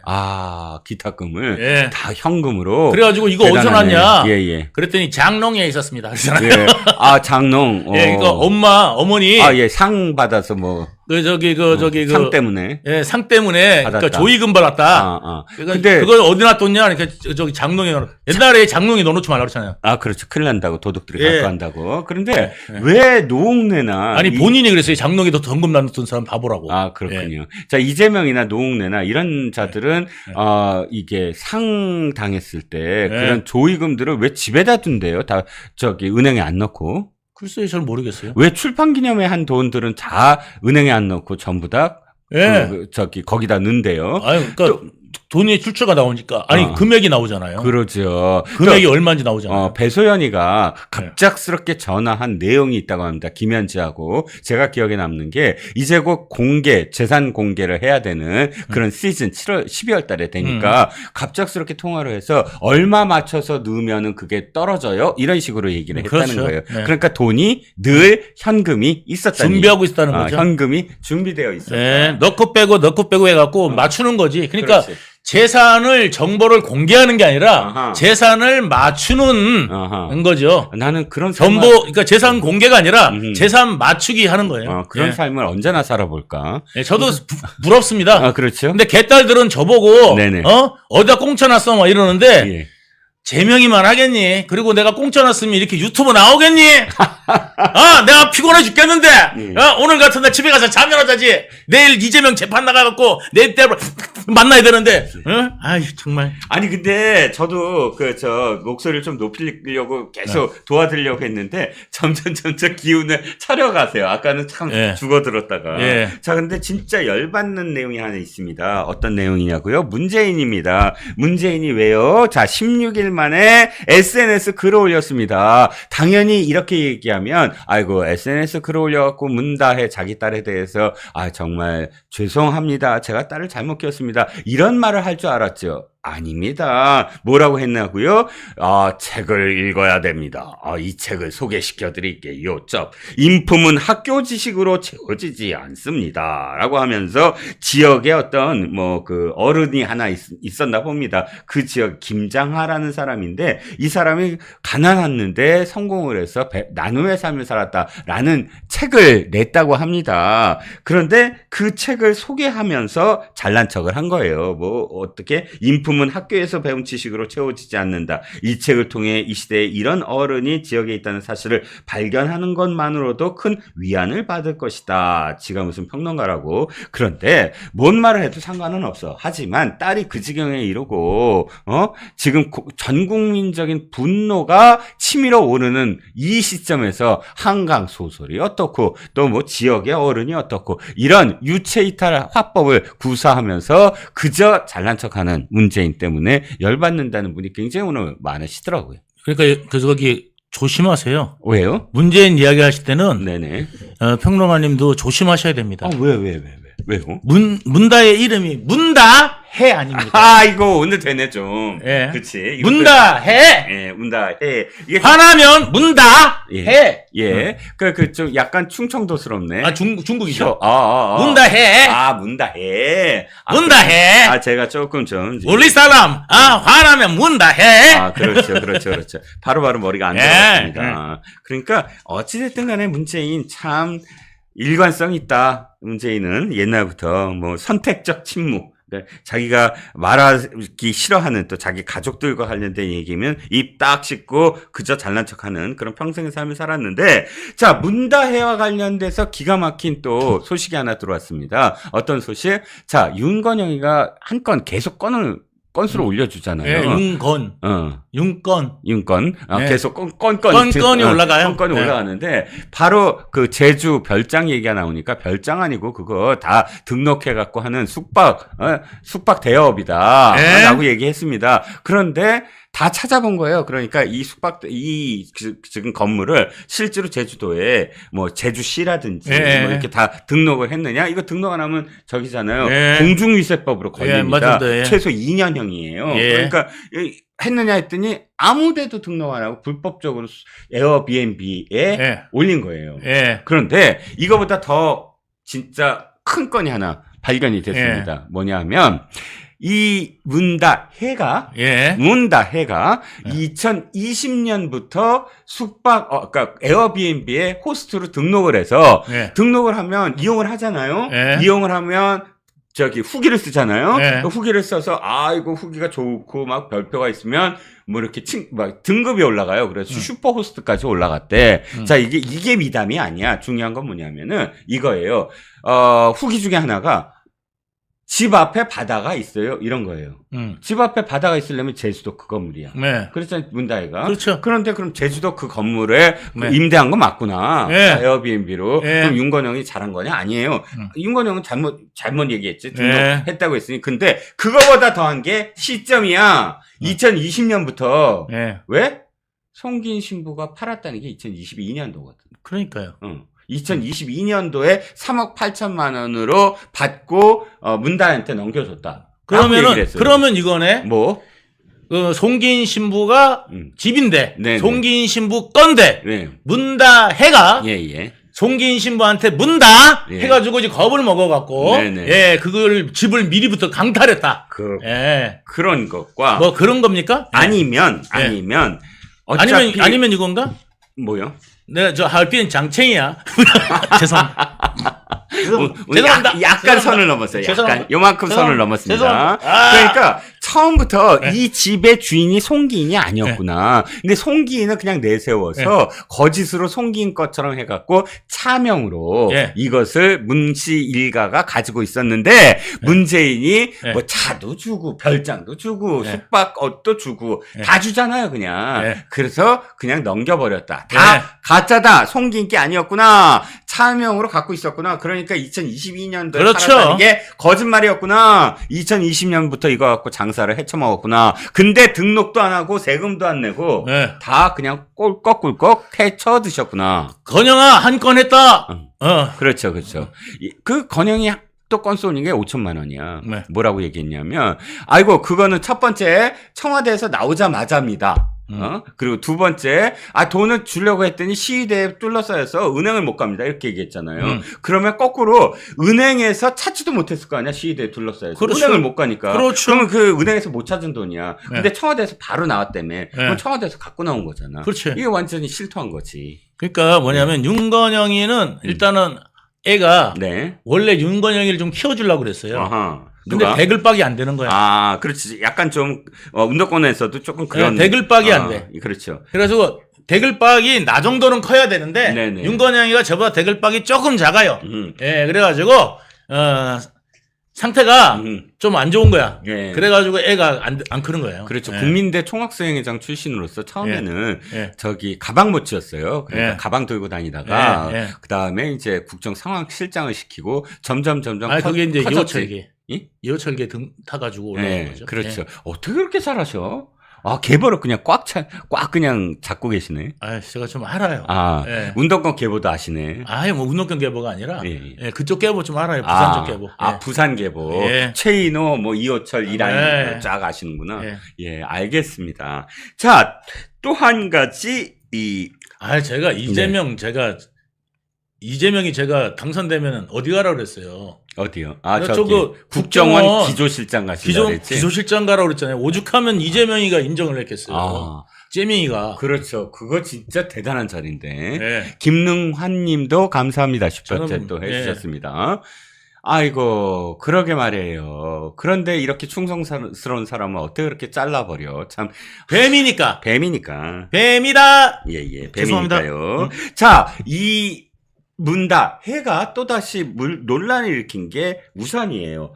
기타금을 예. 다 현금으로. 그래가지고 이거 어디서 대단하네. 났냐? 예. 그랬더니 장롱에 있었습니다. 그러잖아요. 예. 장롱. 예, 그러니까 어머니. 예, 상 받아서 뭐. 상 때문에. 예, 상 때문에. 받았다. 그러니까 조의금 받았다. 근데 그걸 어디 놨뒀냐? 그러니까 장롱에 옛날에 장롱에 넣어놓지 말라고 그랬잖아요. 그렇죠. 큰일 난다고 도둑들이 예. 갖고 간다고. 그런데 왜 노웅래나 아니 본인이 그랬어요. 장롱에도 현금 놔뒀던 사람 바보라고. 그렇군요. 예. 자, 이재명이나 노웅래나 이런 자들은 이게 상 당했을 때 그런 조의금들을 왜 집에다 둔대요? 다 은행에 안 넣고. 글쎄요, 잘 모르겠어요. 왜 출판 기념회 한 돈들은 다 은행에 안 넣고 전부 다 거기다 넣는데요? 그러니까 돈이 출처가 나오니까 금액이 나오잖아요. 그러죠. 금액이 얼마인지 나오잖아요. 배소연이가 갑작스럽게 전화한 내용이 있다고 합니다. 김현지하고. 제가 기억에 남는 게 이제 곧 재산 공개를 해야 되는 그런 시즌 12월 달에 되니까 갑작스럽게 통화를 해서 얼마 맞춰서 넣으면은 그게 떨어져요? 이런 식으로 얘기를 했다는 그렇죠. 거예요. 네. 그러니까 돈이 늘 현금이 있었다는 준비하고 있다는 거죠. 현금이 준비되어 있었다. 네, 넣고 빼고 해갖고 맞추는 거지. 그러니까 그렇지. 재산을 정보를 공개하는 게 아니라 재산을 맞추는 거죠. 나는 그런 그러니까 재산 공개가 아니라 재산 맞추기 하는 거예요. 그런 삶을 언제나 살아볼까? 네, 저도 부럽습니다. 그렇죠. 근데 개딸들은 저보고 네네. 어디다 꽁쳐놨어 막 이러는데 예. 제명이만 하겠니? 그리고 내가 꽁쳐놨으면 이렇게 유튜브 나오겠니? 내가 피곤해 죽겠는데 오늘 같은 날 집에 가서 잠이나 자지. 내일 이재명 재판 나가갖고 내일 때로 만나야 되는데 정말. 아니 근데 저도 목소리를 좀 높이려고 계속 도와드리려고 했는데 점점 기운을 차려가세요. 아까는 참 죽어들었다가. 자, 근데 진짜 열받는 내용이 하나 있습니다. 어떤 내용이냐고요? 문재인입니다. 문재인이 왜요? 자, 16일 만에 SNS 글을 올렸습니다. 당연히 이렇게 얘기하면 아이고 SNS 글을 올려갖고 문다혜 자기 딸에 대해서 정말 죄송합니다. 제가 딸을 잘못 키웠습니다. 이런 말을 할 줄 알았죠. 아닙니다. 뭐라고 했나고요? 책을 읽어야 됩니다. 이 책을 소개시켜 드릴게요. 인품은 학교 지식으로 채워지지 않습니다. 라고 하면서 지역에 어떤 어른이 하나 있었나 봅니다. 그 지역 김장하라는 사람인데 이 사람이 가난했는데 성공을 해서 나눔의 삶을 살았다라는 책을 냈다고 합니다. 그런데 그 책을 소개하면서 잘난 척을 한 거예요. 어떻게 인품 은 학교에서 배운 지식으로 채워지지 않는다. 이 책을 통해 이 시대에 이런 어른이 지역에 있다는 사실을 발견하는 것만으로도 큰 위안을 받을 것이다. 지가 무슨 평론가라고. 그런데 뭔 말을 해도 상관은 없어. 하지만 딸이 그 지경에 이르고 지금 전 국민적인 분노가 치밀어 오르는 이 시점에서 한강 소설이 어떻고 또 지역의 어른이 어떻고 이런 유체이탈 화법을 구사하면서 그저 잘난 척하는 문재인 때문에 열받는다는 분이 굉장히 오늘 많으시더라고요. 그러니까 거기 조심하세요. 왜요? 문재인 이야기 하실 때는 네네. 평론가님도 조심하셔야 됩니다. 왜요? 문다의 이름이 문다해 아닙니까? 이거 오늘 되네 좀. 예. 그렇지. 문다해. 예, 문다해. 이게 화나면 문다해. 예. 좀 약간 충청도스럽네. 중국이죠. 문다해. 문다해. 문다해. 제가 조금 좀. 우리 사람. 화나면 문다해. 그렇죠. 바로 머리가 안 들어갔습니다. 그러니까 어찌됐든 간에 문재인 참 일관성 있다. 문재인은 옛날부터 선택적 침묵. 자기가 말하기 싫어하는 또 자기 가족들과 관련된 얘기면 입 딱 씻고 그저 잘난 척하는 그런 평생의 삶을 살았는데, 자, 문다혜와 관련돼서 기가 막힌 또 소식이 하나 들어왔습니다. 어떤 소식? 자, 윤건영이가 한 건 계속 건수로 올려주잖아요. 예, 윤건. 윤건. 윤건. 네. 계속 건건이 올라가요. 건건이 네. 올라가는데, 바로 그 제주 별장 얘기가 나오니까 별장 아니고 그거 다 등록해갖고 하는 숙박 대여업이다. 네. 라고 얘기했습니다. 그런데 다 찾아본 거예요. 그러니까 지금 건물을 실제로 제주도에 뭐 제주시라든지 네. 뭐 이렇게 다 등록을 했느냐? 이거 등록 안 하면 저기잖아요. 네. 공중위세법으로 걸립니다. 맞습니다. 예. 최소 2년형이에요. 예. 그러니까 했느냐 했더니 아무 데도 등록 안 하고 불법적으로 에어비앤비에 예. 올린 거예요. 예. 그런데 이거보다 더 진짜 큰 건이 하나 발견이 됐습니다. 뭐냐면 이 문다혜가 예. 2020년부터 그러니까 에어비앤비에 호스트로 등록을 해서 예. 등록을 하면 이용을 하잖아요. 예. 이용을 하면 후기를 쓰잖아요. 네. 후기를 써서, 이거 후기가 좋고, 막 별표가 있으면, 뭐 이렇게 막 등급이 올라가요. 그래서 슈퍼 호스트까지 올라갔대. 자, 이게 미담이 아니야. 중요한 건 뭐냐면은 이거예요. 후기 중에 하나가 집 앞에 바다가 있어요. 이런 거예요. 집 앞에 바다가 있으려면 제주도 그 건물이야. 네. 그렇잖아요. 문다혜가. 그렇죠. 그런데 그럼 제주도 그 건물에 네. 임대한 거 맞구나. 네. 에어비앤비로. 네. 그럼 윤건영이 잘한 거냐? 아니에요. 윤건영은 잘못 얘기했지. 등록했다고 했으니. 근데 그거보다 더한 게 시점이야. 2020년부터. 네. 왜? 송기인 신부가 팔았다는 게 2022년도거든. 그러니까요. 2022년도에 3억 8천만 원으로 받고 문다혜한테 넘겨줬다. 그러면 이거네. 뭐? 송기인 신부가 집인데 네네. 송기인 신부 건데 네. 문다혜가 예. 송기인 신부한테 문다 예. 해가지고 이제 겁을 먹어갖고 네네. 예 그걸 집을 미리부터 강탈했다. 예. 그런 것과 뭐 그런 겁니까? 아니면 어차피 아니면 이건가? 뭐요? 내가 저 하얼빈 장챙이야. 죄송합니다. 죄송합니다. 약간 선을 넘었어요. 약간 죄송합니다. 요만큼 선을 죄송합니다. 넘었습니다. 죄송합니다. 그러니까 처음부터 네. 이 집의 주인이 송기인이 아니었구나. 근데 송기인은 그냥 내세워서 거짓으로 송기인 것처럼 해갖고 차명으로 이것을 문씨 일가가 가지고 있었는데 문재인이 뭐 차도 주고 별장도 주고 숙박옷도 주고 다 주잖아요, 그냥. 그래서 그냥 넘겨버렸다. 다 가짜다. 송기인 게 아니었구나. 차명으로 갖고 있었구나. 그러니까 2022년도에 그렇죠. 팔았다는 게 거짓말이었구나. 2020년부터 이거 갖고 장사를 헤쳐먹었구나. 근데 등록도 안 하고 세금도 안 내고 다 그냥 꿀꺽꿀꺽 헤쳐 드셨구나. 건영아 한 건 했다. 그렇죠. 그 건영이 또 건수 올린 게 5천만 원이야. 뭐라고 얘기했냐면, 아이고 그거는 첫 번째 청와대에서 나오자마자입니다. 그리고 두 번째, 돈을 주려고 했더니 시위대에 둘러싸여서 은행을 못 갑니다. 이렇게 얘기했잖아요. 그러면 거꾸로 은행에서 찾지도 못했을 거 아니야. 시위대에 둘러싸여서. 그렇죠. 은행을 못 가니까. 그렇죠. 그러면 그 은행에서 못 찾은 돈이야. 근데 청와대에서 바로 나왔다며. 그럼 청와대에서 갖고 나온 거잖아. 그렇지. 이게 완전히 실토한 거지. 그러니까 뭐냐면 윤건영이는 일단은 애가 원래 윤건영이를 좀 키워주려고 그랬어요. 아하. 근데 누가? 대글박이 안 되는 거야. 그렇지. 약간 좀 운동권에서도 조금 그런 대글박이 안 돼. 그렇죠. 그래서 대글박이 나 정도는 커야 되는데 네네. 윤건영이가 저보다 대글박이 조금 작아요. 그래가지고 상태가 좀 안 좋은 거야. 그래가지고 애가 안 크는 거예요. 그렇죠. 국민대 총학생회장 출신으로서 처음에는 저기 가방모치였어요. 그러니까 가방 들고 다니다가 그 다음에 이제 국정 상황 실장을 시키고 점점 그게 이제 커졌지. 이호철계 등 타가지고 올라온 거죠. 그렇죠. 어떻게 그렇게 잘하셔? 계보를 그냥 꽉 그냥 잡고 계시네. 제가 좀 알아요. 운동권 계보도 아시네. 뭐 운동권 계보가 아니라 그쪽 계보 좀 알아요. 부산 쪽 계보. 부산 계보. 최인호, 뭐 이호철, 이란 쫙 아시는구나. 알겠습니다. 자, 또 한 가지 제가 이재명이 제가 당선되면 어디 가라고 그랬어요. 어디요? 저기 국정원 기조실장 가시라고 그랬지? 기조실장 가라고 그랬잖아요. 오죽하면 이재명이가 인정을 했겠어요. 재명이가. 그렇죠. 그거 진짜 대단한 자리인데. 김능환 님도 감사합니다. 슈퍼챗 또 해주셨습니다. 아이고, 그러게 말이에요. 그런데 이렇게 충성스러운 사람은 어떻게 그렇게 잘라버려. 참. 뱀이니까. 뱀이니까. 뱀이다. 예, 죄송합니다. 뱀이니까요. 자, 이 문다, 해가 또다시 논란을 일으킨 게 우산이에요.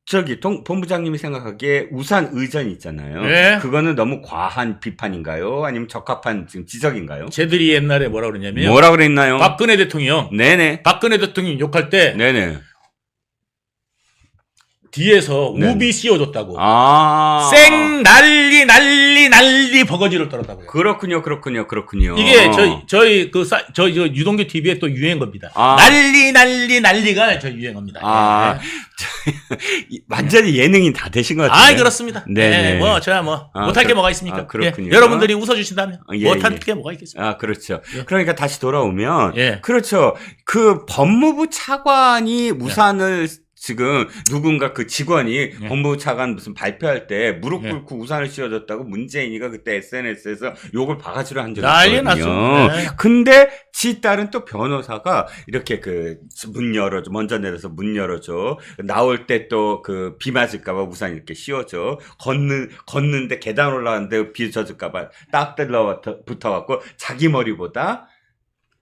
저기, 본부장님이 생각하기에 우산 의전 있잖아요. 네. 그거는 너무 과한 비판인가요? 아니면 적합한 지금 지적인가요? 쟤들이 옛날에 뭐라 그러냐면요. 뭐라 그랬나요? 박근혜 대통령. 네네. 박근혜 대통령 욕할 때 네네. 뒤에서 네. 우비 씌워줬다고. 아. 쌩 난리 버거지를 떨었다고요. 그렇군요. 이게 저희 저 유동규 TV의 또 유행 겁니다. 아. 난리가 저 유행어입니다. 아. 예. 완전히 예능인 다 되신 것 같아요. 그렇습니다. 네네. 네, 뭐 저야 뭐 아, 못할 게 뭐가 있습니까? 아, 그렇군요. 예, 여러분들이 웃어주신다면 예, 못할 예. 게 뭐가 있겠습니까? 아, 그렇죠. 예. 그러니까 다시 돌아오면, 예. 그렇죠. 그 법무부 차관이 우산을 지금 누군가 그 직원이 법무부 차관 무슨 발표할 때 무릎 꿇고 우산을 씌워줬다고 문재인이가 그때 SNS에서 욕을 바가지로 한 적이 난리 있거든요. 났죠. 네. 근데 지 딸은 또 변호사가 이렇게 그 문 열어줘, 먼저 내려서 문 열어줘. 나올 때 또 그 비 맞을까봐 우산 이렇게 씌워줘. 걷는데 계단 올라가는데 비 젖을까봐 딱 들러붙어갖고 자기 머리보다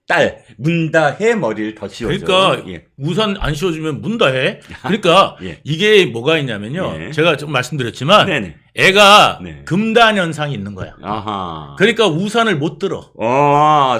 딸 문다해 머리를 더 씌워줘. 그러니까 예. 우산 안 씌워주면 문다 해. 그러니까 예. 이게 뭐가 있냐면요. 예. 제가 좀 말씀드렸지만 네네. 애가 네. 금단 현상이 있는 거야. 아하. 그러니까 우산을 못 들어.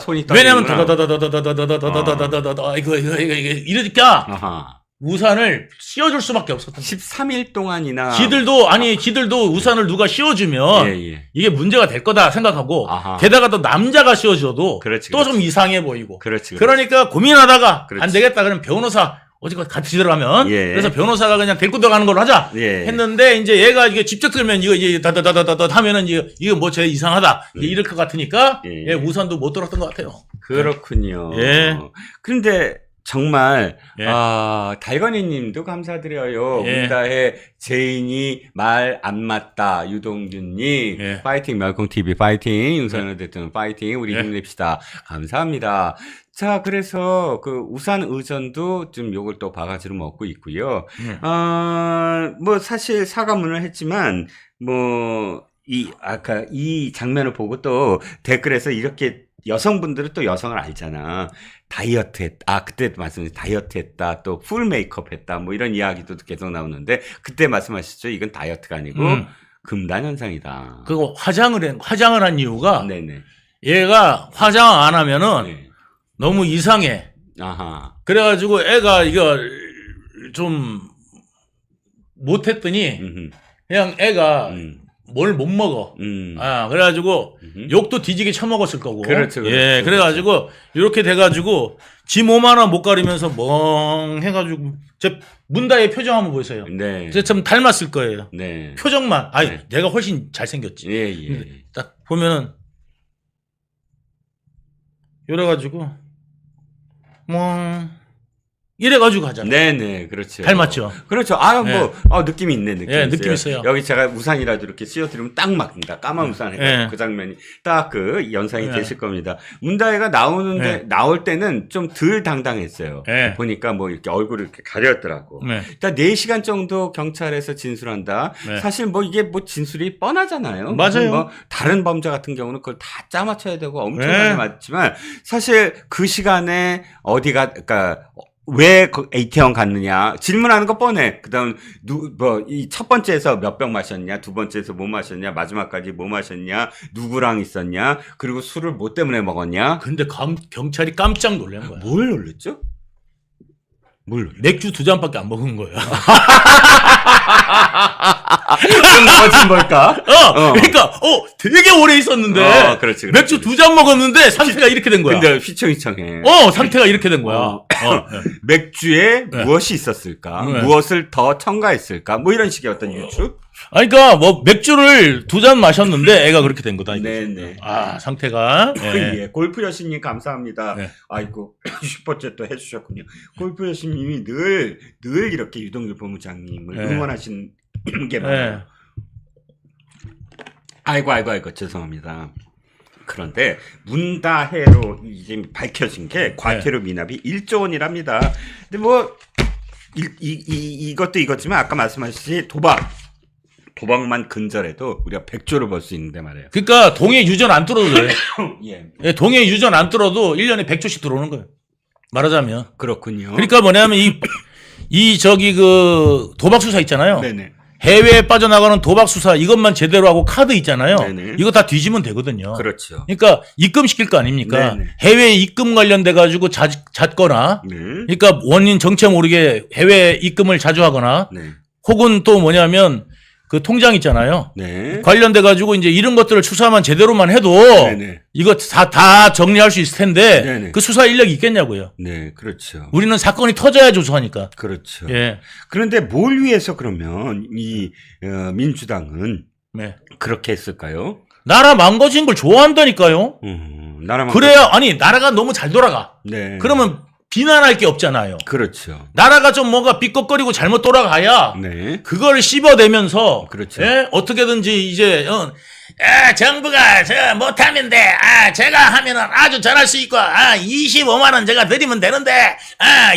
손이 왜냐면 떨리는구나. 다다다다다다다다다다다다다다 이거 이러니까 아하. 우산을 씌워줄 수밖에 없었던 거야. 13일 동안이나. 지들도 우산을 누가 씌워주면 예. 이게 문제가 될 거다 생각하고 아하. 게다가 또 남자가 씌워줘도 그렇지, 또 좀 이상해 보이고 그렇지. 그러니까 고민하다가 그렇지. 안 되겠다 그러면 변호사 어디가 같이 들어가면 예. 그래서 변호사가 그냥 데리고 들어가는 걸로 하자 예. 했는데 이제 얘가 이게 직접 들면 이거 이제 다다다다다 하면은 이거 뭐 쟤 이상하다 이럴 것 같으니까 예. 얘 우산도 못 들었던 것 같아요. 그렇군요. 예. 그런데 정말 예. 달건이 님도 감사드려요. 예. 문다해 제인이 말 안 맞다. 유동균 님 예. 파이팅. 멸콩 TV 파이팅. 윤석열 대통령 파이팅. 우리 예. 힘냅시다. 감사합니다. 자, 그래서 그 우산 의전도 좀 욕을 또 바가지로 먹고 있고요. 뭐 사실 사과문을 했지만 아까 이 장면을 보고 또 댓글에서 이렇게 여성분들은 또 여성을 알잖아. 다이어트 했다. 그때 말씀하신 다이어트 했다. 또 풀 메이크업 했다. 뭐 이런 이야기도 계속 나오는데 그때 말씀하셨죠. 이건 다이어트가 아니고 금단 현상이다. 그리고 화장을 한 이유가 네네. 얘가 화장 안 하면은 네. 너무 이상해. 아하. 그래가지고 애가 이거 좀 못했더니 음흠. 그냥 애가 음. 뭘 못 먹어. 음. 그래가지고 음흠. 욕도 뒤지게 처먹었을 거고. 그렇죠, 그렇죠, 예, 그래가지고 이렇게 돼가지고 지 몸 하나 못 가리면서 멍해가지고 제 문다의 표정 한번 보세요. 네. 제 참 닮았을 거예요. 네. 표정만. 아니 네. 내가 훨씬 잘생겼지. 예. 딱 보면은 이래가지고 이래가지고 가잖아. 네네, 그렇죠. 닮았죠. 그렇죠. 느낌이 있네, 느낌 있어요. 여기 제가 우산이라도 이렇게 씌워드리면 딱 막힌다. 까만 우산 해가지고 그 장면이 딱 그 연상이 되실 겁니다. 문다혜가 나올 때는 좀 덜 당당했어요. 보니까 뭐 이렇게 얼굴을 이렇게 가렸더라고. 일단 4시간 정도 경찰에서 진술한다. 사실 뭐 이게 뭐 진술이 뻔하잖아요. 맞아요. 뭐 다른 범죄 같은 경우는 그걸 다 짜맞춰야 되고 엄청나게 맞지만 사실 그 시간에 그러니까 왜 그 ATM 갔느냐 질문하는 거 뻔해. 그다음 이 첫 번째에서 몇 병 마셨냐, 두 번째에서 뭐 마셨냐, 마지막까지 뭐 마셨냐, 누구랑 있었냐, 그리고 술을 뭐 때문에 먹었냐. 근데 경찰이 깜짝 놀란 거야. 뭘 놀랬죠? 맥주 2잔밖에 안 먹은 거야. 거짓 뭘까? 그러니까 되게 오래 있었는데 그렇지. 맥주 2잔 먹었는데 상태가 이렇게 된 거야. 근데 휘청휘청해. 상태가 이렇게 된 거야. 맥주에 무엇이 있었을까? 무엇을 더 첨가했을까? 뭐 이런 식의 어떤 유추? 그러니까 뭐 맥주를 2잔 마셨는데 애가 그렇게 된 거다. 네네. 상태가. 예. 골프 여신님 감사합니다. 네. 아이고 슈퍼챗 또 해주셨군요. 골프 여신님이 늘 이렇게 유동규 본부장님을 응원하신 게 많아요. 아이고 죄송합니다. 그런데 문다해로 이제 밝혀진 게 과태료 미납이 1조 원이랍니다. 근데 뭐 이것도 이거지만 아까 말씀하신 도박만 근절해도 우리가 100조를 벌 수 있는데 말이에요. 그러니까 동해 유전 안 뚫어도 돼. 예. 예, 동해 유전 안 뚫어도 1년에 100조씩 들어오는 거예요. 말하자면. 그렇군요. 그러니까 뭐냐면 그 도박 수사 있잖아요. 네네. 해외에 빠져나가는 도박 수사 이것만 제대로 하고 카드 있잖아요. 네네. 이거 다 뒤지면 되거든요. 그렇죠. 그러니까 입금시킬 거 아닙니까? 네네. 해외 입금 관련돼 가지고 잦거나 네. 그러니까 원인 정체 모르게 해외 입금을 자주 하거나 네. 혹은 또 뭐냐면 그 통장 있잖아요. 네. 관련돼 가지고 이제 이런 것들을 수사만 제대로만 해도 네네. 이거 다 정리할 수 있을 텐데 네네. 그 수사 인력이 있겠냐고요. 네, 그렇죠. 우리는 사건이 터져야 조사하니까. 그렇죠. 예. 그런데 뭘 위해서 그러면 이 민주당은 네. 그렇게 했을까요? 나라 망가진 걸 좋아한다니까요. 나라만 그래야 아니 나라가 너무 잘 돌아가. 네. 그러면 비난할 게 없잖아요. 그렇죠. 나라가 좀 뭔가 삐걱거리고 잘못 돌아가야 네. 그걸 씹어내면서 그렇죠. 예? 어떻게든지 이제 정부가 저 못하면 돼. 제가 하면은 아주 잘할 수 있고 25만 원 제가 드리면 되는데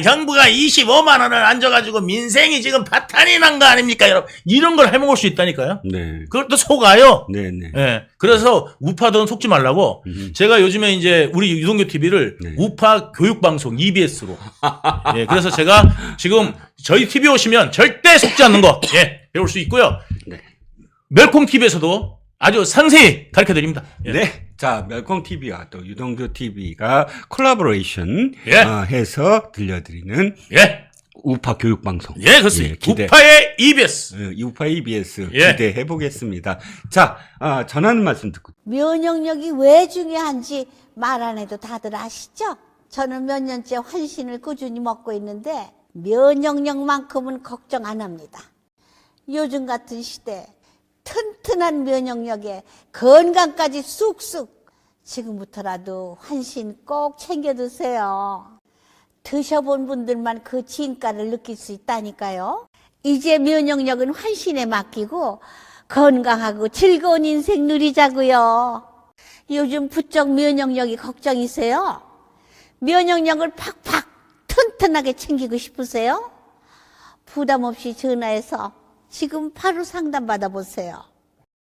정부가 25만 원을 안 줘가지고 민생이 지금 파탄이 난 거 아닙니까, 여러분? 이런 걸 해먹을 수 있다니까요. 네. 그걸 또 속아요. 네네. 예. 그래서 우파든 속지 말라고 제가 요즘에 이제 우리 유동규 TV를 네. 우파 교육방송 EBS로. 예. 그래서 제가 지금 저희 TV 오시면 절대 속지 않는 거 예. 배울 수 있고요. 네. 멸콩 TV에서도 아주 상세히 가르쳐 드립니다. 예. 네. 자, 멸콩 TV와 또 유동규 TV가 콜라보레이션 예. 해서 들려드리는 예. 우파 교육 방송. 예, 그렇습니다. 기대. 우파의 EBS. 우파 EBS 예. 기대해 보겠습니다. 자, 전하는 말씀 듣고. 면역력이 왜 중요한지 말 안 해도 다들 아시죠? 저는 몇 년째 환신을 꾸준히 먹고 있는데 면역력만큼은 걱정 안 합니다. 요즘 같은 시대 튼튼한 면역력에 건강까지 쑥쑥 지금부터라도 환신 꼭 챙겨 드세요. 드셔본 분들만 그 진가를 느낄 수 있다니까요. 이제 면역력은 환신에 맡기고 건강하고 즐거운 인생 누리자고요. 요즘 부쩍 면역력이 걱정이세요? 면역력을 팍팍 튼튼하게 챙기고 싶으세요? 부담 없이 전화해서 지금 바로 상담 받아보세요.